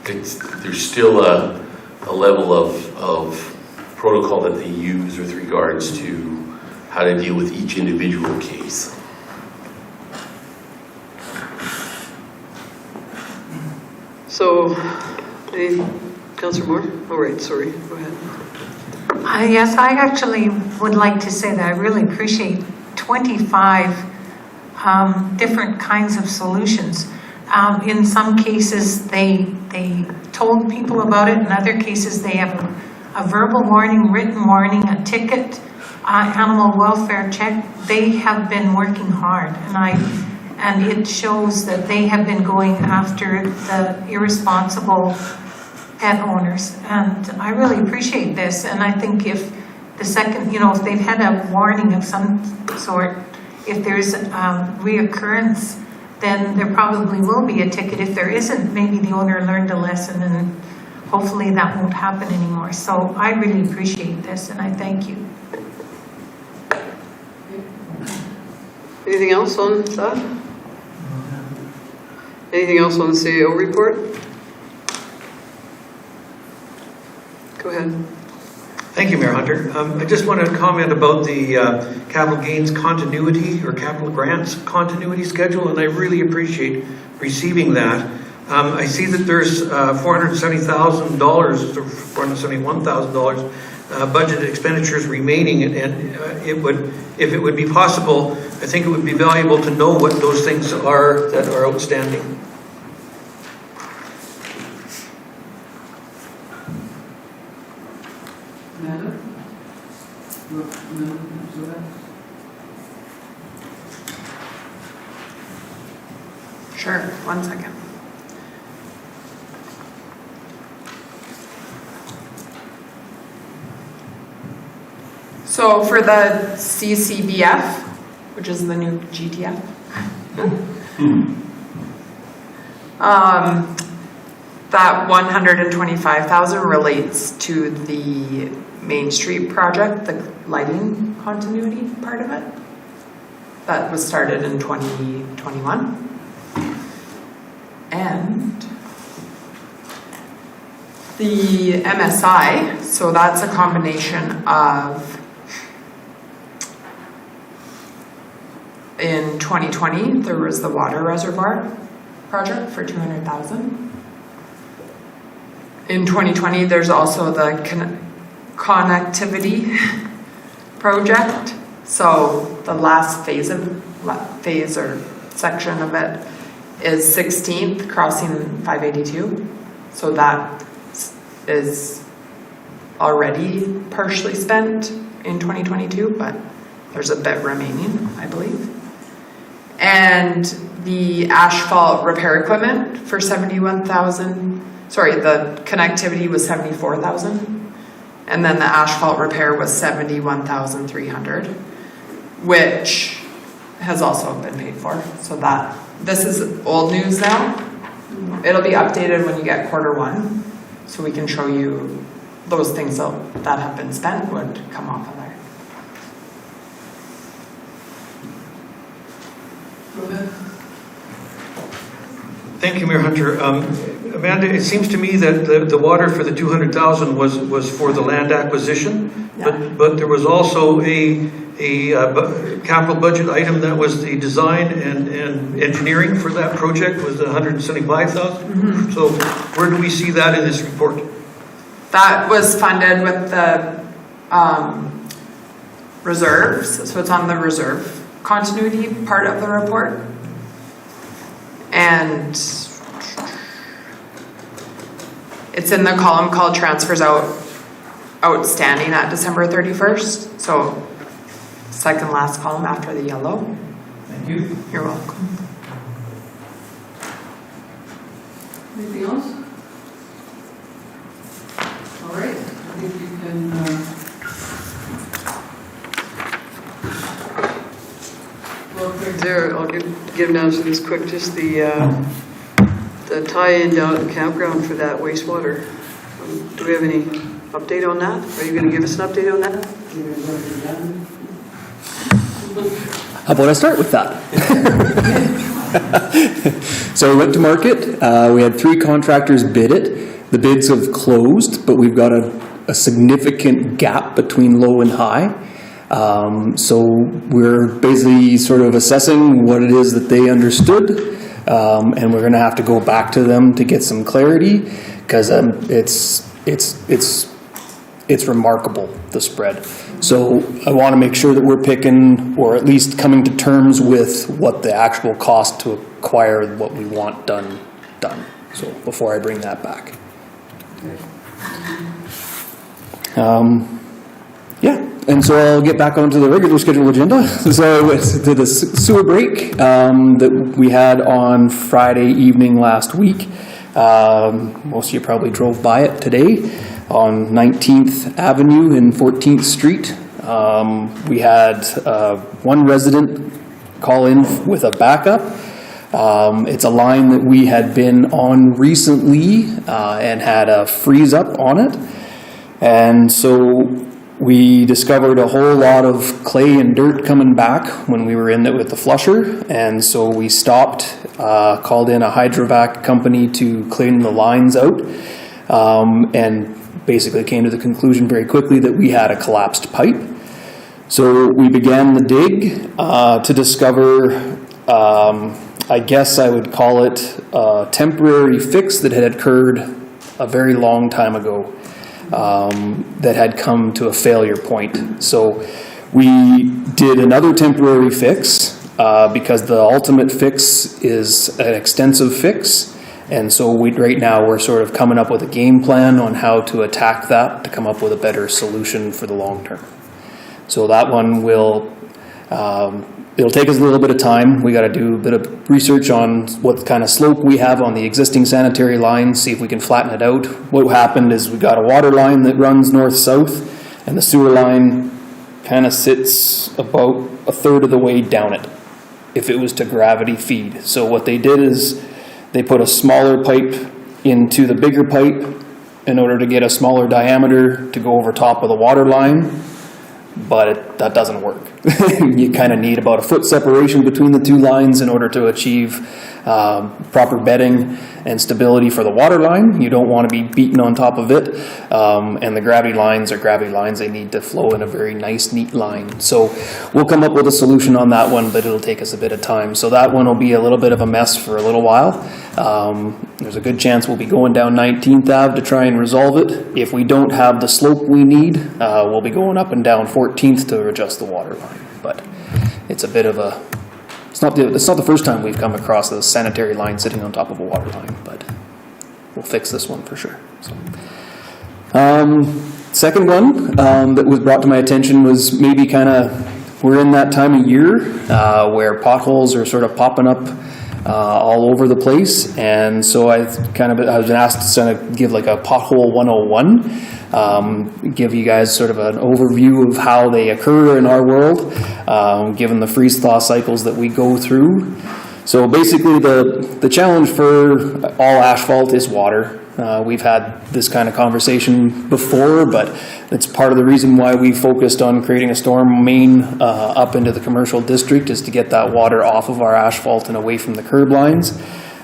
there's still a level of protocol that they use with regards to how to deal with each individual case. So, Councillor Moore? Oh, right, sorry, go ahead. Yes, I actually would like to say that I really appreciate 25 different kinds of solutions. In some cases, they told people about it. In other cases, they have a verbal warning, written warning, a ticket, animal welfare check. They have been working hard, and it shows that they have been going after the irresponsible pet owners. And I really appreciate this. And I think if the second, if they've had a warning of some sort, if there's reoccurrence, then there probably will be a ticket. If there isn't, maybe the owner learned a lesson and hopefully that won't happen anymore. So I really appreciate this and I thank you. Anything else on that? Anything else on the CAO report? Go ahead. Thank you, Mayor Hunter. I just want to comment about the capital gains continuity or capital grants continuity schedule, and I really appreciate receiving that. I see that there's $470,000 or $471,000 budgeted expenditures remaining, and if it would be possible, I think it would be valuable to know what those things are that are outstanding. amendment to that? Sure, 1 second. So for the CCBF, which is the new GTF, that 125,000 relates to the Main Street project, the lighting continuity part of it. That was started in 2021. And the MSI, so that's a combination of, in 2020, there was the water reservoir project for 200,000. In 2020, there's also the connectivity project. So the last phase or section of it is 16th crossing 582. So that is already partially spent in 2022, but there's a bit remaining, I believe. And the asphalt repair equipment for 71,000. Sorry, the connectivity was 74,000. And then the asphalt repair was 71,300, which has also been paid for. So that, this is old news now. It'll be updated when you get Q1, so we can show you those things that have been spent would come off of there. Go ahead. Thank you, Mayor Hunter. Amanda, it seems to me that the water for the 200,000 was for the land acquisition, Yeah. but there was also a capital budget item that was the design and engineering for that project was 175,000. Mm-hmm. So where do we see that in this report? That was funded with the reserves, so it's on the reserve continuity part of the report. And it's in the column called transfers outstanding at December 31st. So second last column after the yellow. Thank you. You're welcome. Anything else? All right, I think you can, well, quick. There, I'll give now to this quick, just the tie-in down at the campground for that wastewater. Do we have any update on that? Are you going to give us an update on that? How about I start with that? So we went to market. We had 3 contractors bid it. The bids have closed, but we've got a significant gap between low and high. So we're basically sort of assessing what it is that they understood, and we're going to have to go back to them to get some clarity, because it's remarkable, the spread. So I want to make sure that we're picking, or at least coming to terms with what the actual cost to acquire what we want done. So before I bring that back. Yeah, and so I'll get back onto the regular scheduled agenda. So it's to the sewer break that we had on Friday evening last week. Most of you probably drove by it today on 19th Avenue and 14th Street. We had one resident call in with a backup. It's a line that we had been on recently and had a freeze up on it. And so we discovered a whole lot of clay and dirt coming back when we were in it with the flusher. And so we stopped, called in a hydrovac company to clean the lines out, and basically came to the conclusion very quickly that we had a collapsed pipe. So we began the dig to discover, I guess I would call it a temporary fix that had occurred a very long time ago. That had come to a failure point. So we did another temporary fix because the ultimate fix is an extensive fix. And so right now we're sort of coming up with a game plan on how to attack that to come up with a better solution for the long term. So that one will, it'll take us a little bit of time. We got to do a bit of research on what kind of slope we have on the existing sanitary lines, see if we can flatten it out. What happened is we got a water line that runs north-south, and the sewer line kind of sits about a third of the way down it, if it was to gravity feed. So what they did is they put a smaller pipe into the bigger pipe in order to get a smaller diameter to go over top of the water line, but that doesn't work. You kind of need about a foot separation between the two lines in order to achieve proper bedding and stability for the water line. You don't want to be beaten on top of it, and the gravity lines are gravity lines. They need to flow in a very nice, neat line. So we'll come up with a solution on that one, but it'll take us a bit of time. So that one will be a little bit of a mess for a little while. There's a good chance we'll be going down 19th Ave to try and resolve it. If we don't have the slope we need, we'll be going up and down 14th to adjust the water line. But it's a bit of a, it's not the first time we've come across a sanitary line sitting on top of a water line, but we'll fix this one for sure. So, second one that was brought to my attention was maybe kind of, we're in that time of year where potholes are sort of popping up all over the place, and so I was asked to kind of give like a pothole 101, give you guys sort of an overview of how they occur in our world, given the freeze-thaw cycles that we go through. So basically the challenge for all asphalt is water. We've had this kind of conversation before, but it's part of the reason why we focused on creating a storm main up into the commercial district, is to get that water off of our asphalt and away from the curb lines.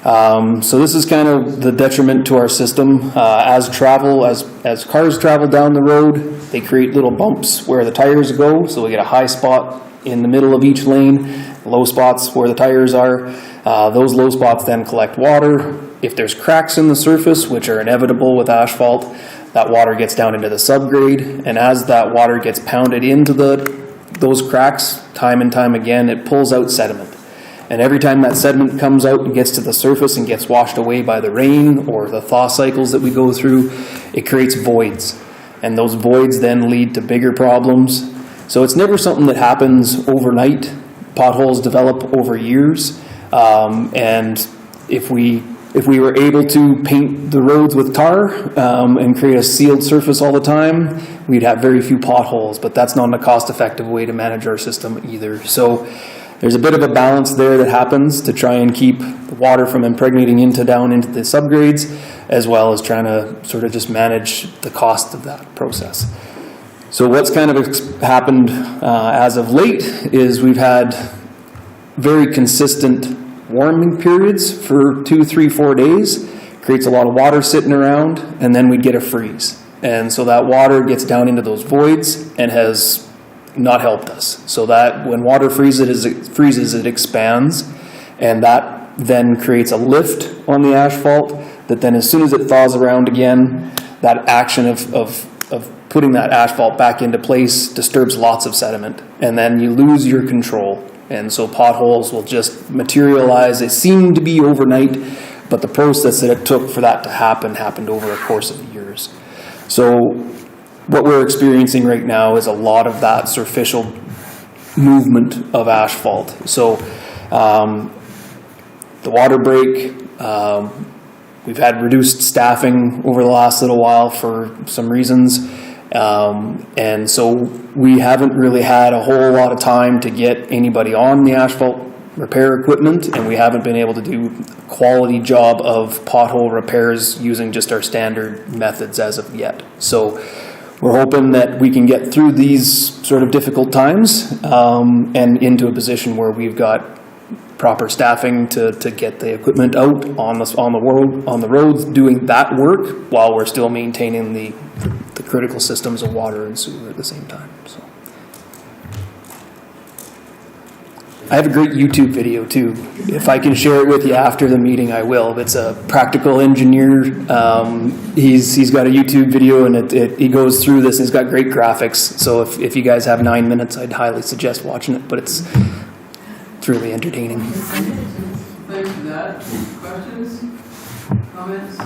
So this is kind of the detriment to our system. As cars travel down the road, they create little bumps where the tires go, so we get a high spot in the middle of each lane, low spots where the tires are. Those low spots then collect water. If there's cracks in the surface, which are inevitable with asphalt, that water gets down into the subgrade, and as that water gets pounded into those cracks time and time again, it pulls out sediment. And every time that sediment comes out and gets to the surface and gets washed away by the rain or the thaw cycles that we go through, it creates voids. And those voids then lead to bigger problems. So it's never something that happens overnight. Potholes develop over years. And if we were able to paint the roads with tar and create a sealed surface all the time, we'd have very few potholes, but that's not a cost-effective way to manage our system either. So there's a bit of a balance there that happens to try and keep the water from impregnating down into the subgrades, as well as trying to sort of just manage the cost of that process. So what's kind of happened as of late is we've had very consistent warming periods for 2, 3, 4 days. Creates a lot of water sitting around, and then we get a freeze. And so that water gets down into those voids and has not helped us. So that when water freezes, it expands, and that then creates a lift on the asphalt that then as soon as it thaws around again, that action of putting that asphalt back into place disturbs lots of sediment, and then you lose your control. And so potholes will just materialize. They seem to be overnight, but the process that it took for that to happen happened over a course of years. So what we're experiencing right now is a lot of that superficial movement of asphalt. So the water break, we've had reduced staffing over the last little while for some reasons. And so we haven't really had a whole lot of time to get anybody on the asphalt repair equipment, and we haven't been able to do a quality job of pothole repairs using just our standard methods as of yet. So we're hoping that we can get through these sort of difficult times and into a position where we've got proper staffing to get the equipment out on the roads doing that work while we're still maintaining the critical systems of water and sewer at the same time. So I have a great YouTube video too. If I can share it with you after the meeting, I will. It's a practical engineer. He's got a YouTube video, and he goes through this. He's got great graphics. So if you guys have 9 minutes, I'd highly suggest watching it. But it's really entertaining. Thanks for that. Questions? Comments?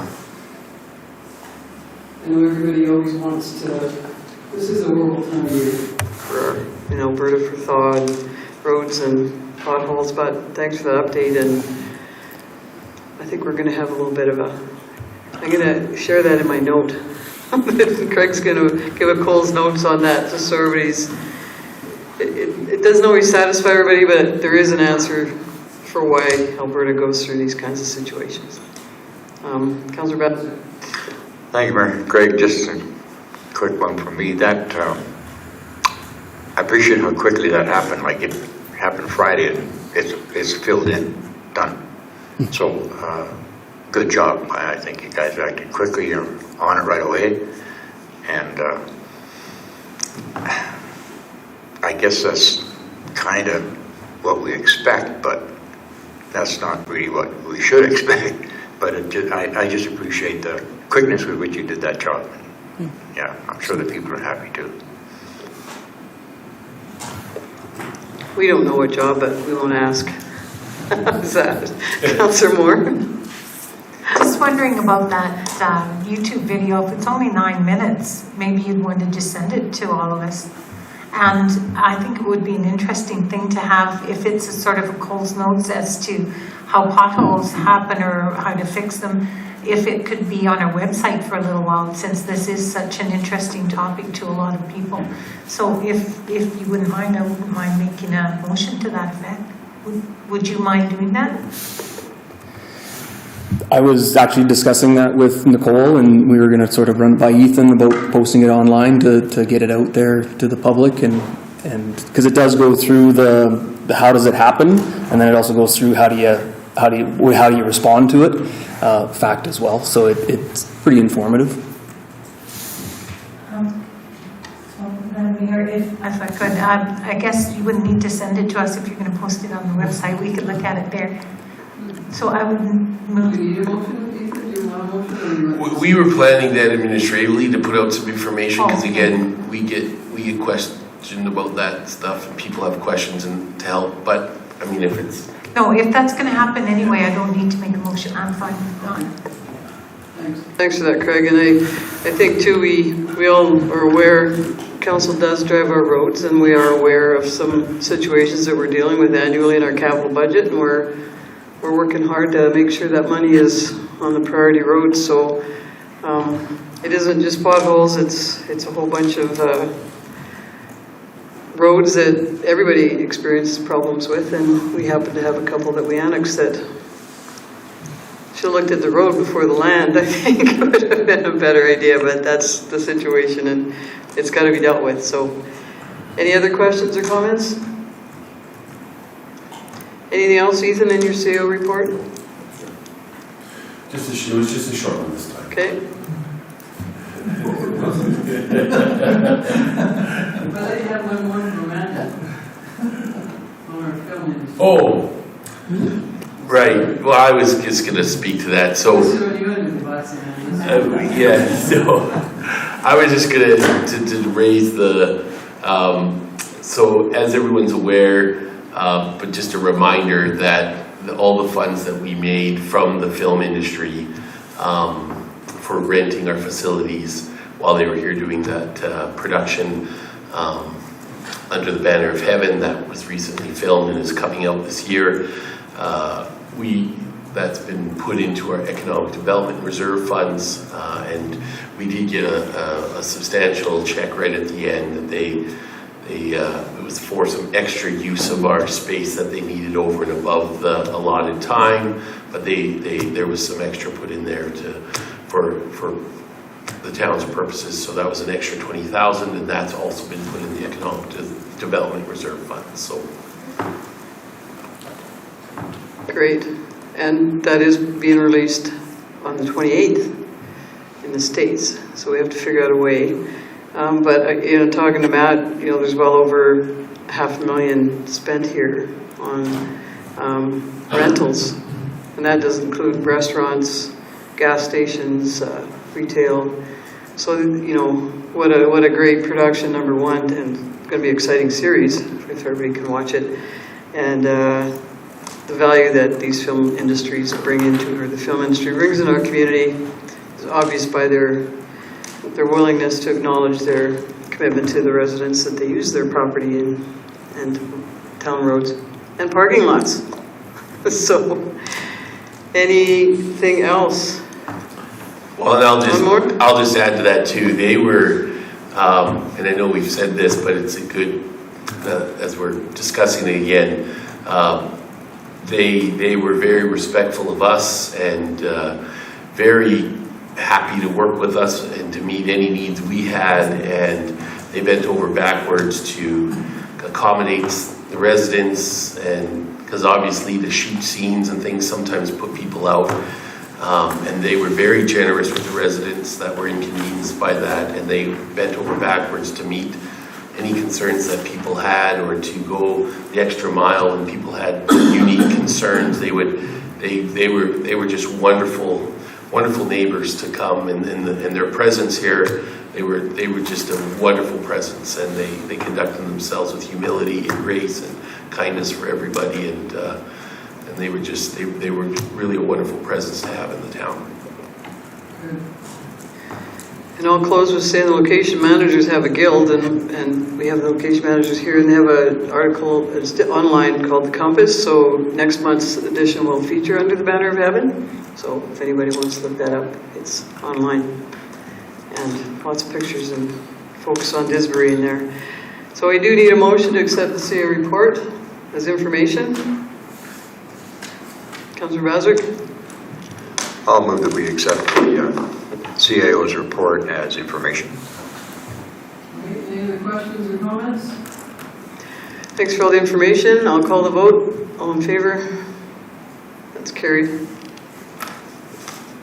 I know everybody always wants to This is a horrible time of year. for, in Alberta for thaw and roads and potholes, but thanks for the update, and I think we're going to have a little bit of a, I'm going to share that in my note. Craig's going to give a Cole's notes on that, just so everybody's, it doesn't always satisfy everybody, but there is an answer for why Alberta goes through these kinds of situations. Councillor Bennett. Thank you, Mayor. Craig, just a quick one from me. That, I appreciate how quickly that happened. Like it happened Friday and it's filled in, done. So, good job. I think you guys acted quickly. You're on it right away. And I guess that's kind of what we expect, but that's not really what we should expect. But I just appreciate the quickness with which you did that job. Yeah, I'm sure the people are happy too. We don't know what job, but we won't ask. Is that Councillor Moore? Just wondering about that YouTube video. If it's only 9 minutes, maybe you'd want to just send it to all of us. And I think it would be an interesting thing to have, if it's a sort of a Cole's notes as to how potholes happen or how to fix them, if it could be on our website for a little while, since this is such an interesting topic to a lot of people. So if you wouldn't mind, I wouldn't mind making a motion to that effect. Would you mind doing that? I was actually discussing that with Nicole, and we were going to sort of run it by Ethan about posting it online to get it out there to the public, and because it does go through the how does it happen, and then it also goes through how do you respond to it, fact as well. So it's pretty informative. If I could, I guess you wouldn't need to send it to us if you're going to post it on the website. We could look at it there. So I would move. Do you need a motion, Ethan? Do you want a motion? We were planning that administratively to put out some information, because Oh. again, we get questioned about that stuff, and people have questions and to help, but I mean, if it's... No, if that's going to happen anyway, I don't need to make a motion. I'm fine with that. Thanks for that, Craig. And I think too, we all are aware, council does drive our roads, and we are aware of some situations that we're dealing with annually in our capital budget, and we're working hard to make sure that money is on the priority roads. So it isn't just potholes, it's a whole bunch of roads that everybody experiences problems with, and we happen to have a couple that we annexed that should have looked at the road before the land. I think it would have been a better idea, but that's the situation, and it's got to be dealt with. So any other questions or comments? Anything else, Ethan, in your CO report? It was just a short one this time. Okay. But I have one more from Amanda. On our film. Oh, right. Well, I was just going to speak to that. So, yeah. So, I was just going to raise the. So, as everyone's aware, but just a reminder that all the funds that we made from the film industry for renting our facilities while they were here doing that production Under the Banner of Heaven that was recently filmed and is coming out this year, that's been put into our economic development reserve funds, and we did get a substantial check right at the end that it was for some extra use of our space that they needed over and above the allotted time, but there was some extra put in there for the town's purposes, so that was an extra $20,000, and that's also been put in the economic development reserve fund. So Great, and that is being released on the 28th in the States, so we have to figure out a way. But talking to Matt, there's well over $500,000 spent here on rentals, and that does include restaurants, gas stations, retail. So what a great production, number one, and it's going to be an exciting series if everybody can watch it. And the value that these film industries bring into, or the film industry brings in our community, is obvious by their willingness to acknowledge their commitment to the residents that they use their property and town roads and parking lots. So, anything else? Well, and I'll just add to that too. They were, and I know we've said this, but it's a good, as we're discussing it again, they were very respectful of us and very happy to work with us and to meet any needs we had, and they bent over backwards to accommodate the residents, and because obviously the shoot scenes and things sometimes put people out. And they were very generous with the residents that were inconvenienced by that, and they bent over backwards to meet any concerns that people had, or to go the extra mile when people had unique concerns. They were just wonderful neighbors to come, and their presence here, they were just a wonderful presence, and they conducted themselves with humility and grace and kindness for everybody, and they were really a wonderful presence to have in the town. And I'll close with saying the location managers have a guild, and we have the location managers here, and they have an article online called The Compass, so next month's edition will feature Under the Banner of Heaven. So if anybody wants to look that up, it's online. And lots of pictures and focus on Disbury in there. So we do need a motion to accept the CA report as information. Councillor Bazard? I'll move that we accept the CAO's report as information. Okay, any other questions or comments? Thanks for all the information. I'll call the vote. All in favor? That's carried.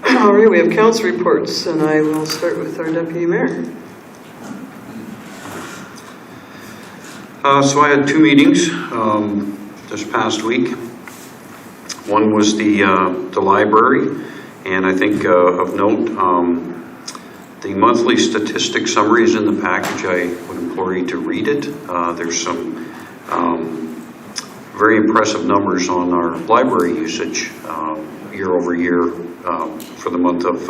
All right, we have council reports, and I will start with our deputy mayor. So I had two meetings this past week. One was the library, and I think of note, the monthly statistic summary is in the package. I would implore you to read it. There's some very impressive numbers on our library usage year over year for the month of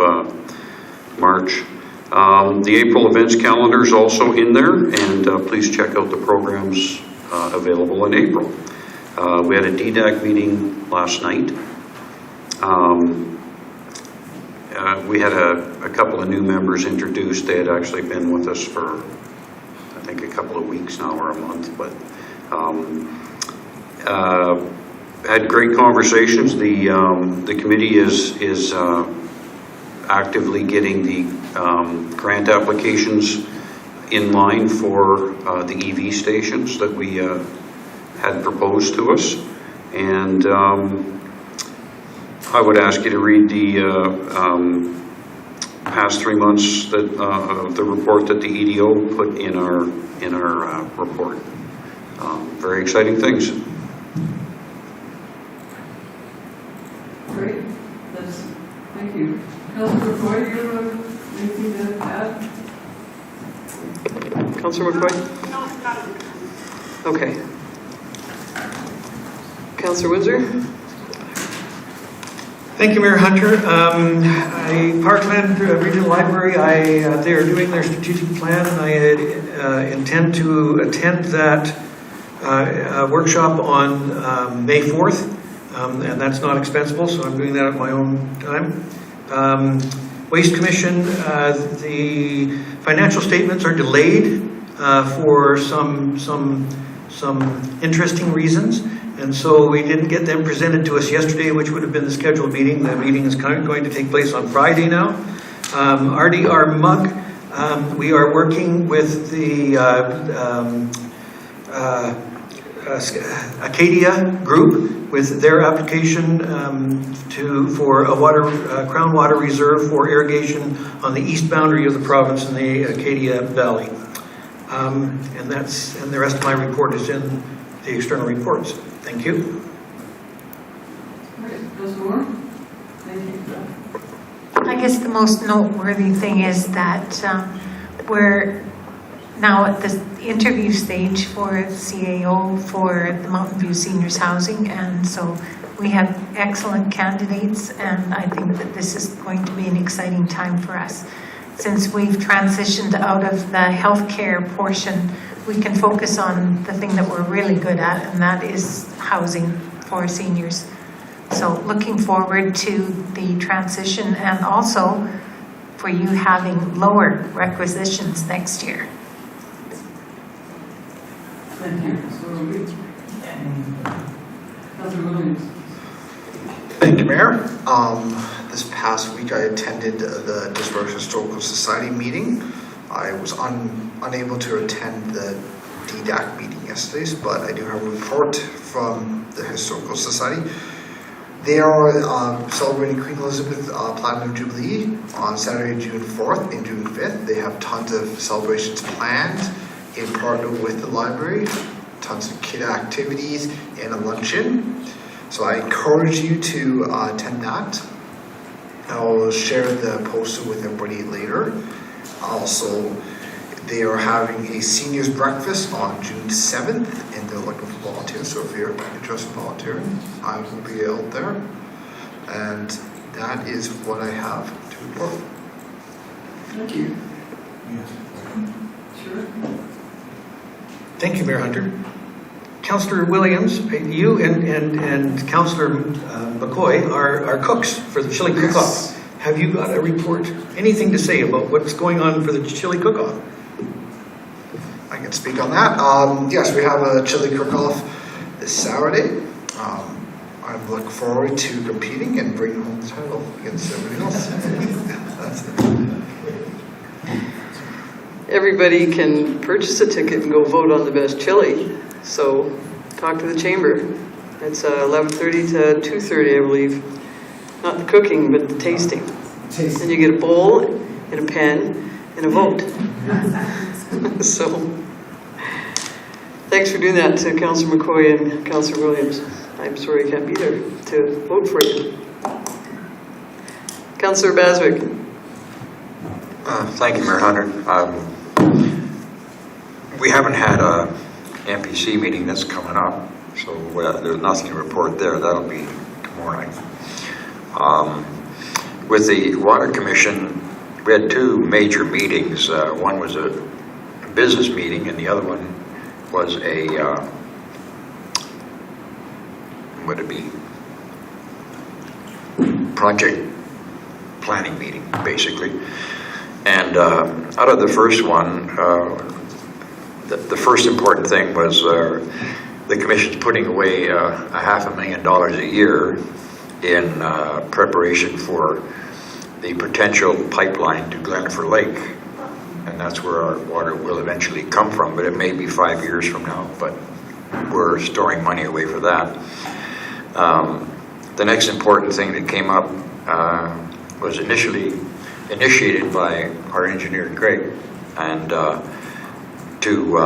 March. The April events calendar is also in there, and please check out the programs available in April. We had a DDAC meeting last night. We had a couple of new members introduced. They had actually been with us for, I think, a couple of weeks now or a month, but had great conversations. The committee is actively getting the grant applications in line for the EV stations that we had proposed to us, and I would ask you to read the past 3 months of the report that the EDO put in our report. Very exciting things. Great, thank you. Councillor McCoy, do you have anything to add? Councillor McCoy? Okay. Councillor Windsor? Thank you, Mayor Hunter. Parkland Regional Library, they are doing their strategic plan, and I intend to attend that workshop on May 4th, and that's not expensive, so I'm doing that at my own time. Waste Commission, the financial statements are delayed for some interesting reasons. And so we didn't get them presented to us yesterday, which would have been the scheduled meeting. The meeting is going to take place on Friday now. RDR MUC, we are working with the Acadia group with their application for a Crown Water Reserve for irrigation on the east boundary of the province in the Acadia Valley. And the rest of my report is in the external reports. Thank you. All right, Councillor Moore? Thank you. I guess the most noteworthy thing is that we're now at the interview stage for CAO for the Mountain View Seniors Housing, and so we have excellent candidates, and I think that this is going to be an exciting time for us. since we've transitioned out of the healthcare portion, we can focus on the thing that we're really good at, and that is housing for seniors. So looking forward to the transition and also for you having lower requisitions next year. Thank you. So we, Councilor Williams. Thank you, Mayor. This past week I attended the Disrupt Historical Society meeting. I was unable to attend the DDAC meeting yesterday, but I do have a report from the Historical Society. They are celebrating Queen Elizabeth Platinum Jubilee on Saturday, June 4th and June 5th. They have tons of celebrations planned in partner with the library, tons of kid activities and a luncheon. So I encourage you to attend that. I'll share the poster with everybody later. Also, they are having a seniors breakfast on June 7th, and they're looking for volunteers. So if you're interested in volunteering, I will be out there. And that is what I have to report. Thank you. Sure. Thank you, Mayor Hunter. Councillor Williams, you and Councillor McCoy are cooks for the chili cook-off. Have you got a report, anything to say about what's going on for the chili cook-off? I can speak on that. Yes, we have a chili cook-off this Saturday. I'm looking forward to competing and bringing home the title against everybody else. That's it. Everybody can purchase a ticket and go vote on the best chili. So talk to the chamber. It's 11:30 to 2:30, I believe. Not the cooking, but the tasting. And you get a bowl and a pen and a vote. So thanks for doing that to Councillor McCoy and Councillor Williams. I'm sorry I can't be there to vote for you. Councillor Baswick. Thank you, Mayor Hunter. We haven't had a MPC meeting that's coming up, so there's nothing to report there. That'll be tomorrow night. With the Water Commission, we had two major meetings. One was a business meeting, and the other one was a, what would it be? Project planning meeting, basically. And out of the first one, the first important thing was the Commission's putting away $500,000 a year in preparation for the potential pipeline to Glenfer Lake. And that's where our water will eventually come from, but it may be 5 years from now, but we're storing money away for that. The next important thing that came up was initiated by our engineer, Greg, and to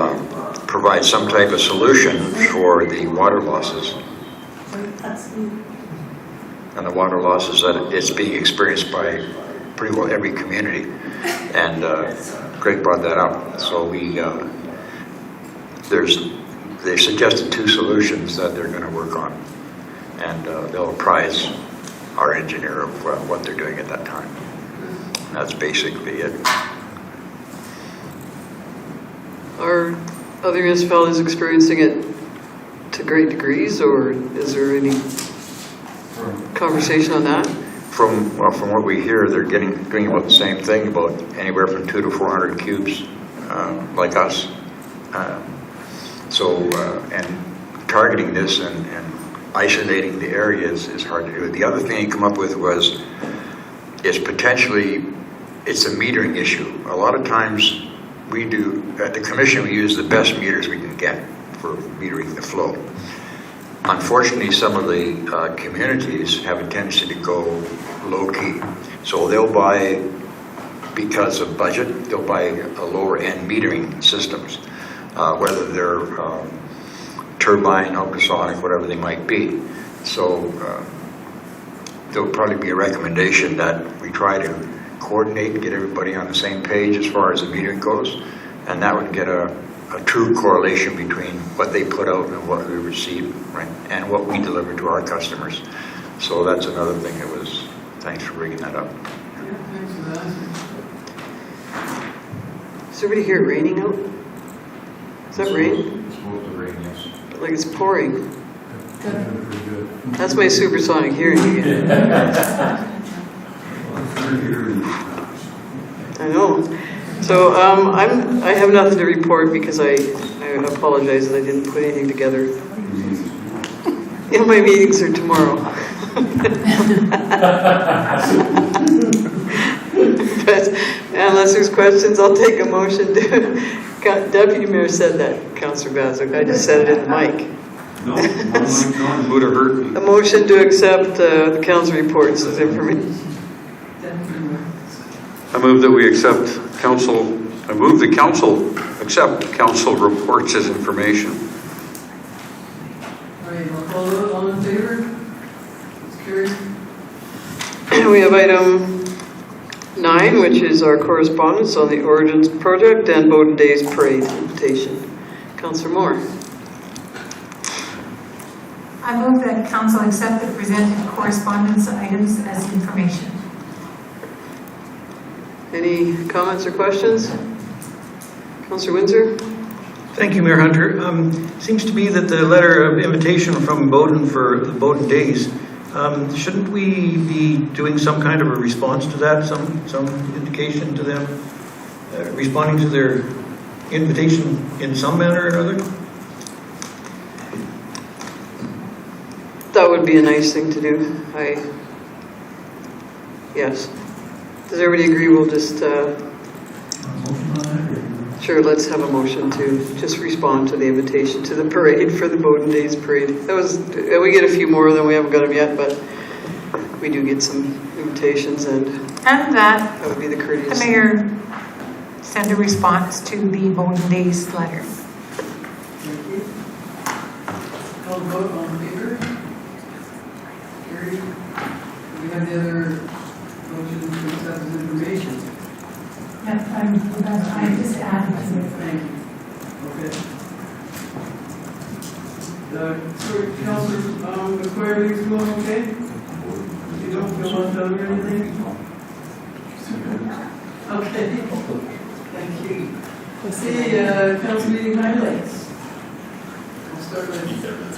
provide some type of solution for the water losses. And the water losses that it's being experienced by pretty well every community. And Greg brought that up. So they suggested two solutions that they're going to work on. And they'll apprise our engineer of what they're doing at that time. That's basically it. Are other municipalities experiencing it to great degrees, or is there any conversation on that? From what we hear, they're doing about the same thing, about anywhere from 200 to 400 cubes, like us. And targeting this and isolating the areas is hard to do. The other thing he came up with was, it's a metering issue. A lot of times we do, at the Commission, we use the best meters we can get for metering the flow. Unfortunately, some of the communities have a tendency to go low-key. So they'll buy, because of budget, they'll buy lower-end metering systems, whether they're turbine, ultrasonic, whatever they might be. So there'll probably be a recommendation that we try to coordinate and get everybody on the same page as far as the metering goes, and that would get a true correlation between what they put out and what we receive, right, and what we deliver to our customers. So that's another thing that was, thanks for bringing that up. Yeah, thanks for that. Is everybody here raining out? Is that rain? It's supposed to rain, yes. Like it's pouring. That's my supersonic hearing again. I know. So I have nothing to report because I apologize that I didn't put anything together. Yeah, my meetings are tomorrow. But unless there's questions, I'll take a motion to, Deputy Mayor said that, Councillor Bazook, I just said it in the mic. No, would have hurt me. A motion to accept the council reports as information. I move that we accept I move the council accept council reports as information. All right, I'll call it. All in favor? It's carried. We have item 9, which is our correspondence on the Origins Project and Bowden Days Parade invitation. Councillor Moore. I move that council accept the presented correspondence items as information. Any comments or questions? Councillor Windsor? Thank you, Mayor Hunter. Seems to be that the letter of invitation from Bowden for the Bowden Days, shouldn't we be doing some kind of a response to that, some indication to them, responding to their invitation in some manner or another? That would be a nice thing to do. Yes. Does everybody agree we'll just, sure, let's have a motion to just respond to the invitation to the parade for the Bowden Days Parade. We get a few more of them, we haven't got them yet, but we do get some invitations and that would be the courteous. The mayor send a response to the Bowden Days letter. Thank you. Call vote on favor. Carried. Do we have the other motion to accept as information? Yes, I just added to it. Thank you. Okay. Councillor McQuarrie, is going okay? You don't feel left out or anything? Okay. Thank you. Let's see, council meeting highlights. We'll start with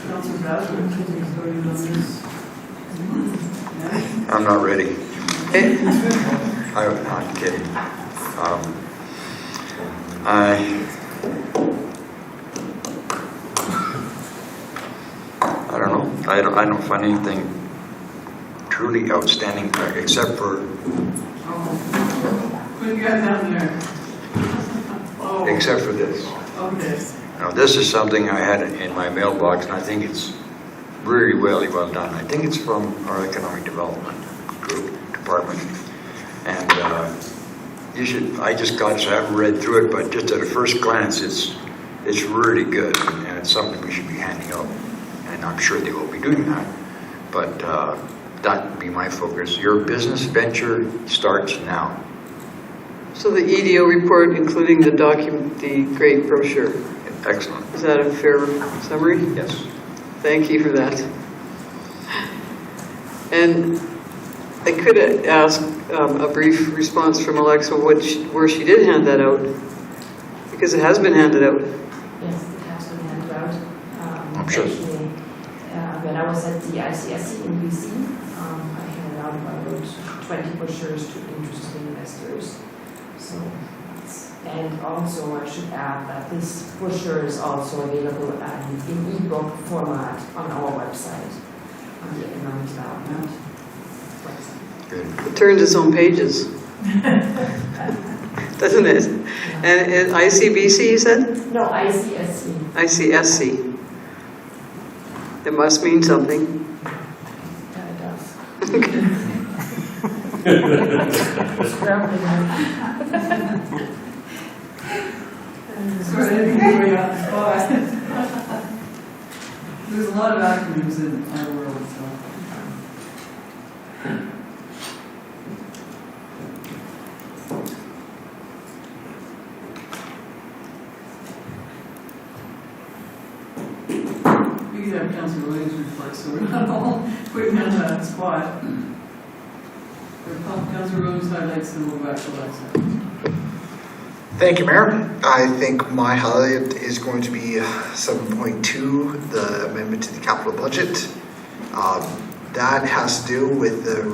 Councillor Bazook, who's starting on this. I'm not ready. I'm not kidding. I don't know. I don't find anything truly outstanding except for What do you got down there? Oh, except for this. okay. Now, this is something I had in my mailbox, and I think it's really well done. I think it's from our economic development group department, and I just got it, so I haven't read through it, but just at a first glance, it's really good, and it's something we should be handing out, and I'm sure they will be doing that. But that would be my focus. Your business venture starts now. So the EDO report, including the document, the great brochure. Excellent. Is that a fair summary? Yes. Thank you for that. And I could ask a brief response from Alexa where she did hand that out, because it has been handed out. Yes, it has been handed out. I'm sure. Actually, when I was at the ICSC in BC, I handed out about 20 brochures to interested investors. So, and also I should add that this brochure is also available in e-book format on our website, on the Economic Development website. Good. It turns its own pages, doesn't it? And ICBC, you said? No, ICSC. ICSC. It must mean something. It does. Sorry, I didn't get way out the spot. There's a lot of acronyms in our world, so. We could have Councilor Williams reflect, so we're not all putting on that spot. For Councilor Williams highlights, then we'll go back to Alexa. Thank you, Mayor. I think my highlight is going to be 7.2, the amendment to the capital budget. That has to do with the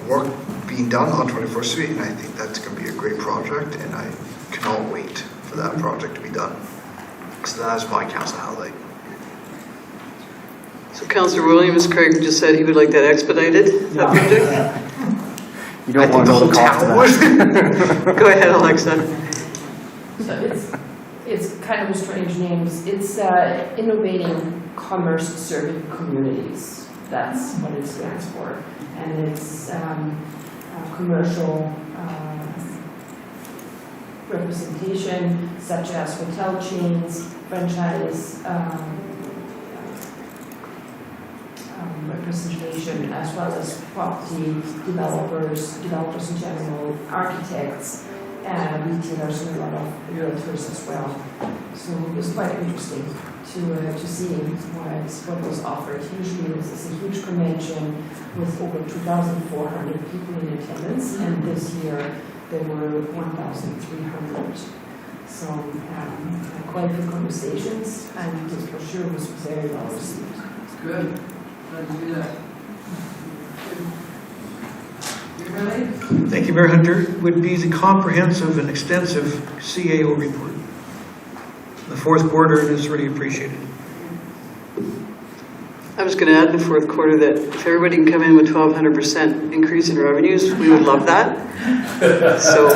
work being done on 24th Street, and I think that's going to be a great project, and I cannot wait for that project to be done. So that is my council highlight. So Councillor Williams, Craig just said he would like that expedited, that project? You don't want to know the cost of that. Go ahead, Alexa. So it's kind of a strange name. It's innovating commerce serving communities. That's what it stands for. And it's commercial representation, such as hotel chains, franchise representation, as well as property developers in general, architects, retailers, and a lot of realtors as well. So it was quite interesting to see what was offered. Usually this is a huge convention with over 2,400 people in attendance, and this year there were 1,300. So quite good conversations, and this brochure was very well received. Good. Glad to do that. You ready? Thank you, Mayor Hunter. Would be the comprehensive and extensive CAO report. The fourth quarter is really appreciated. I was going to add in the fourth quarter that if everybody can come in with 1,200% increase in revenues, we would love that. So,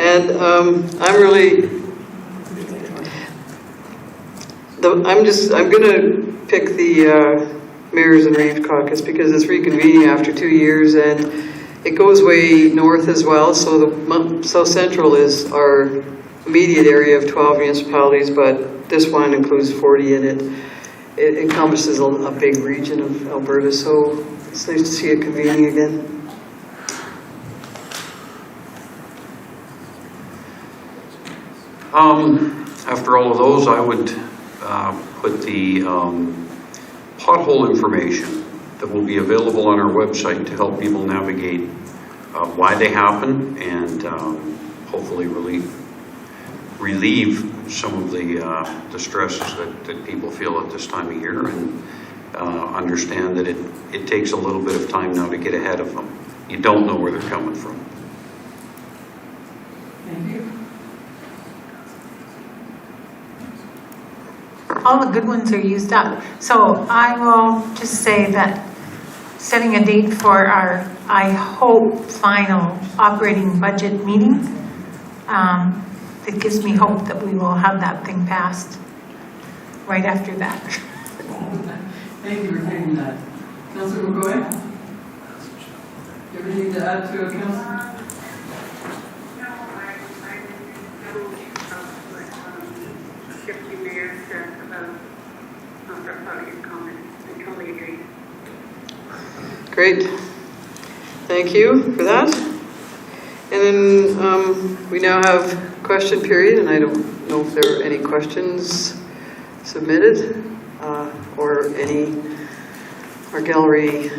and I'm really, I'm going to pick the Mayors and Reeve Caucus because it's reconvening after 2 years and it goes way north as well. So the South Central is our immediate area of 12 municipalities, but this one includes 40 in it. It encompasses a big region of Alberta, so it's nice to see it convening again. After all of those, I would put the pothole information that will be available on our website to help people navigate why they happen and hopefully relieve some of the stresses that people feel at this time of year, and understand that it takes a little bit of time now to get ahead of them. You don't know where they're coming from. Thank you. All the good ones are used up. So I will just say that setting a date for our, I hope, final operating budget meeting, it gives me hope that we will have that thing passed right after that. Thank you for taking that. Councilor McCoy? Do you have anything to add to it, Councilor? Deputy Mayor said about your comments. I totally agree. Great. Thank you for that. And then we now have question period, and I don't know if there are any questions submitted or our gallery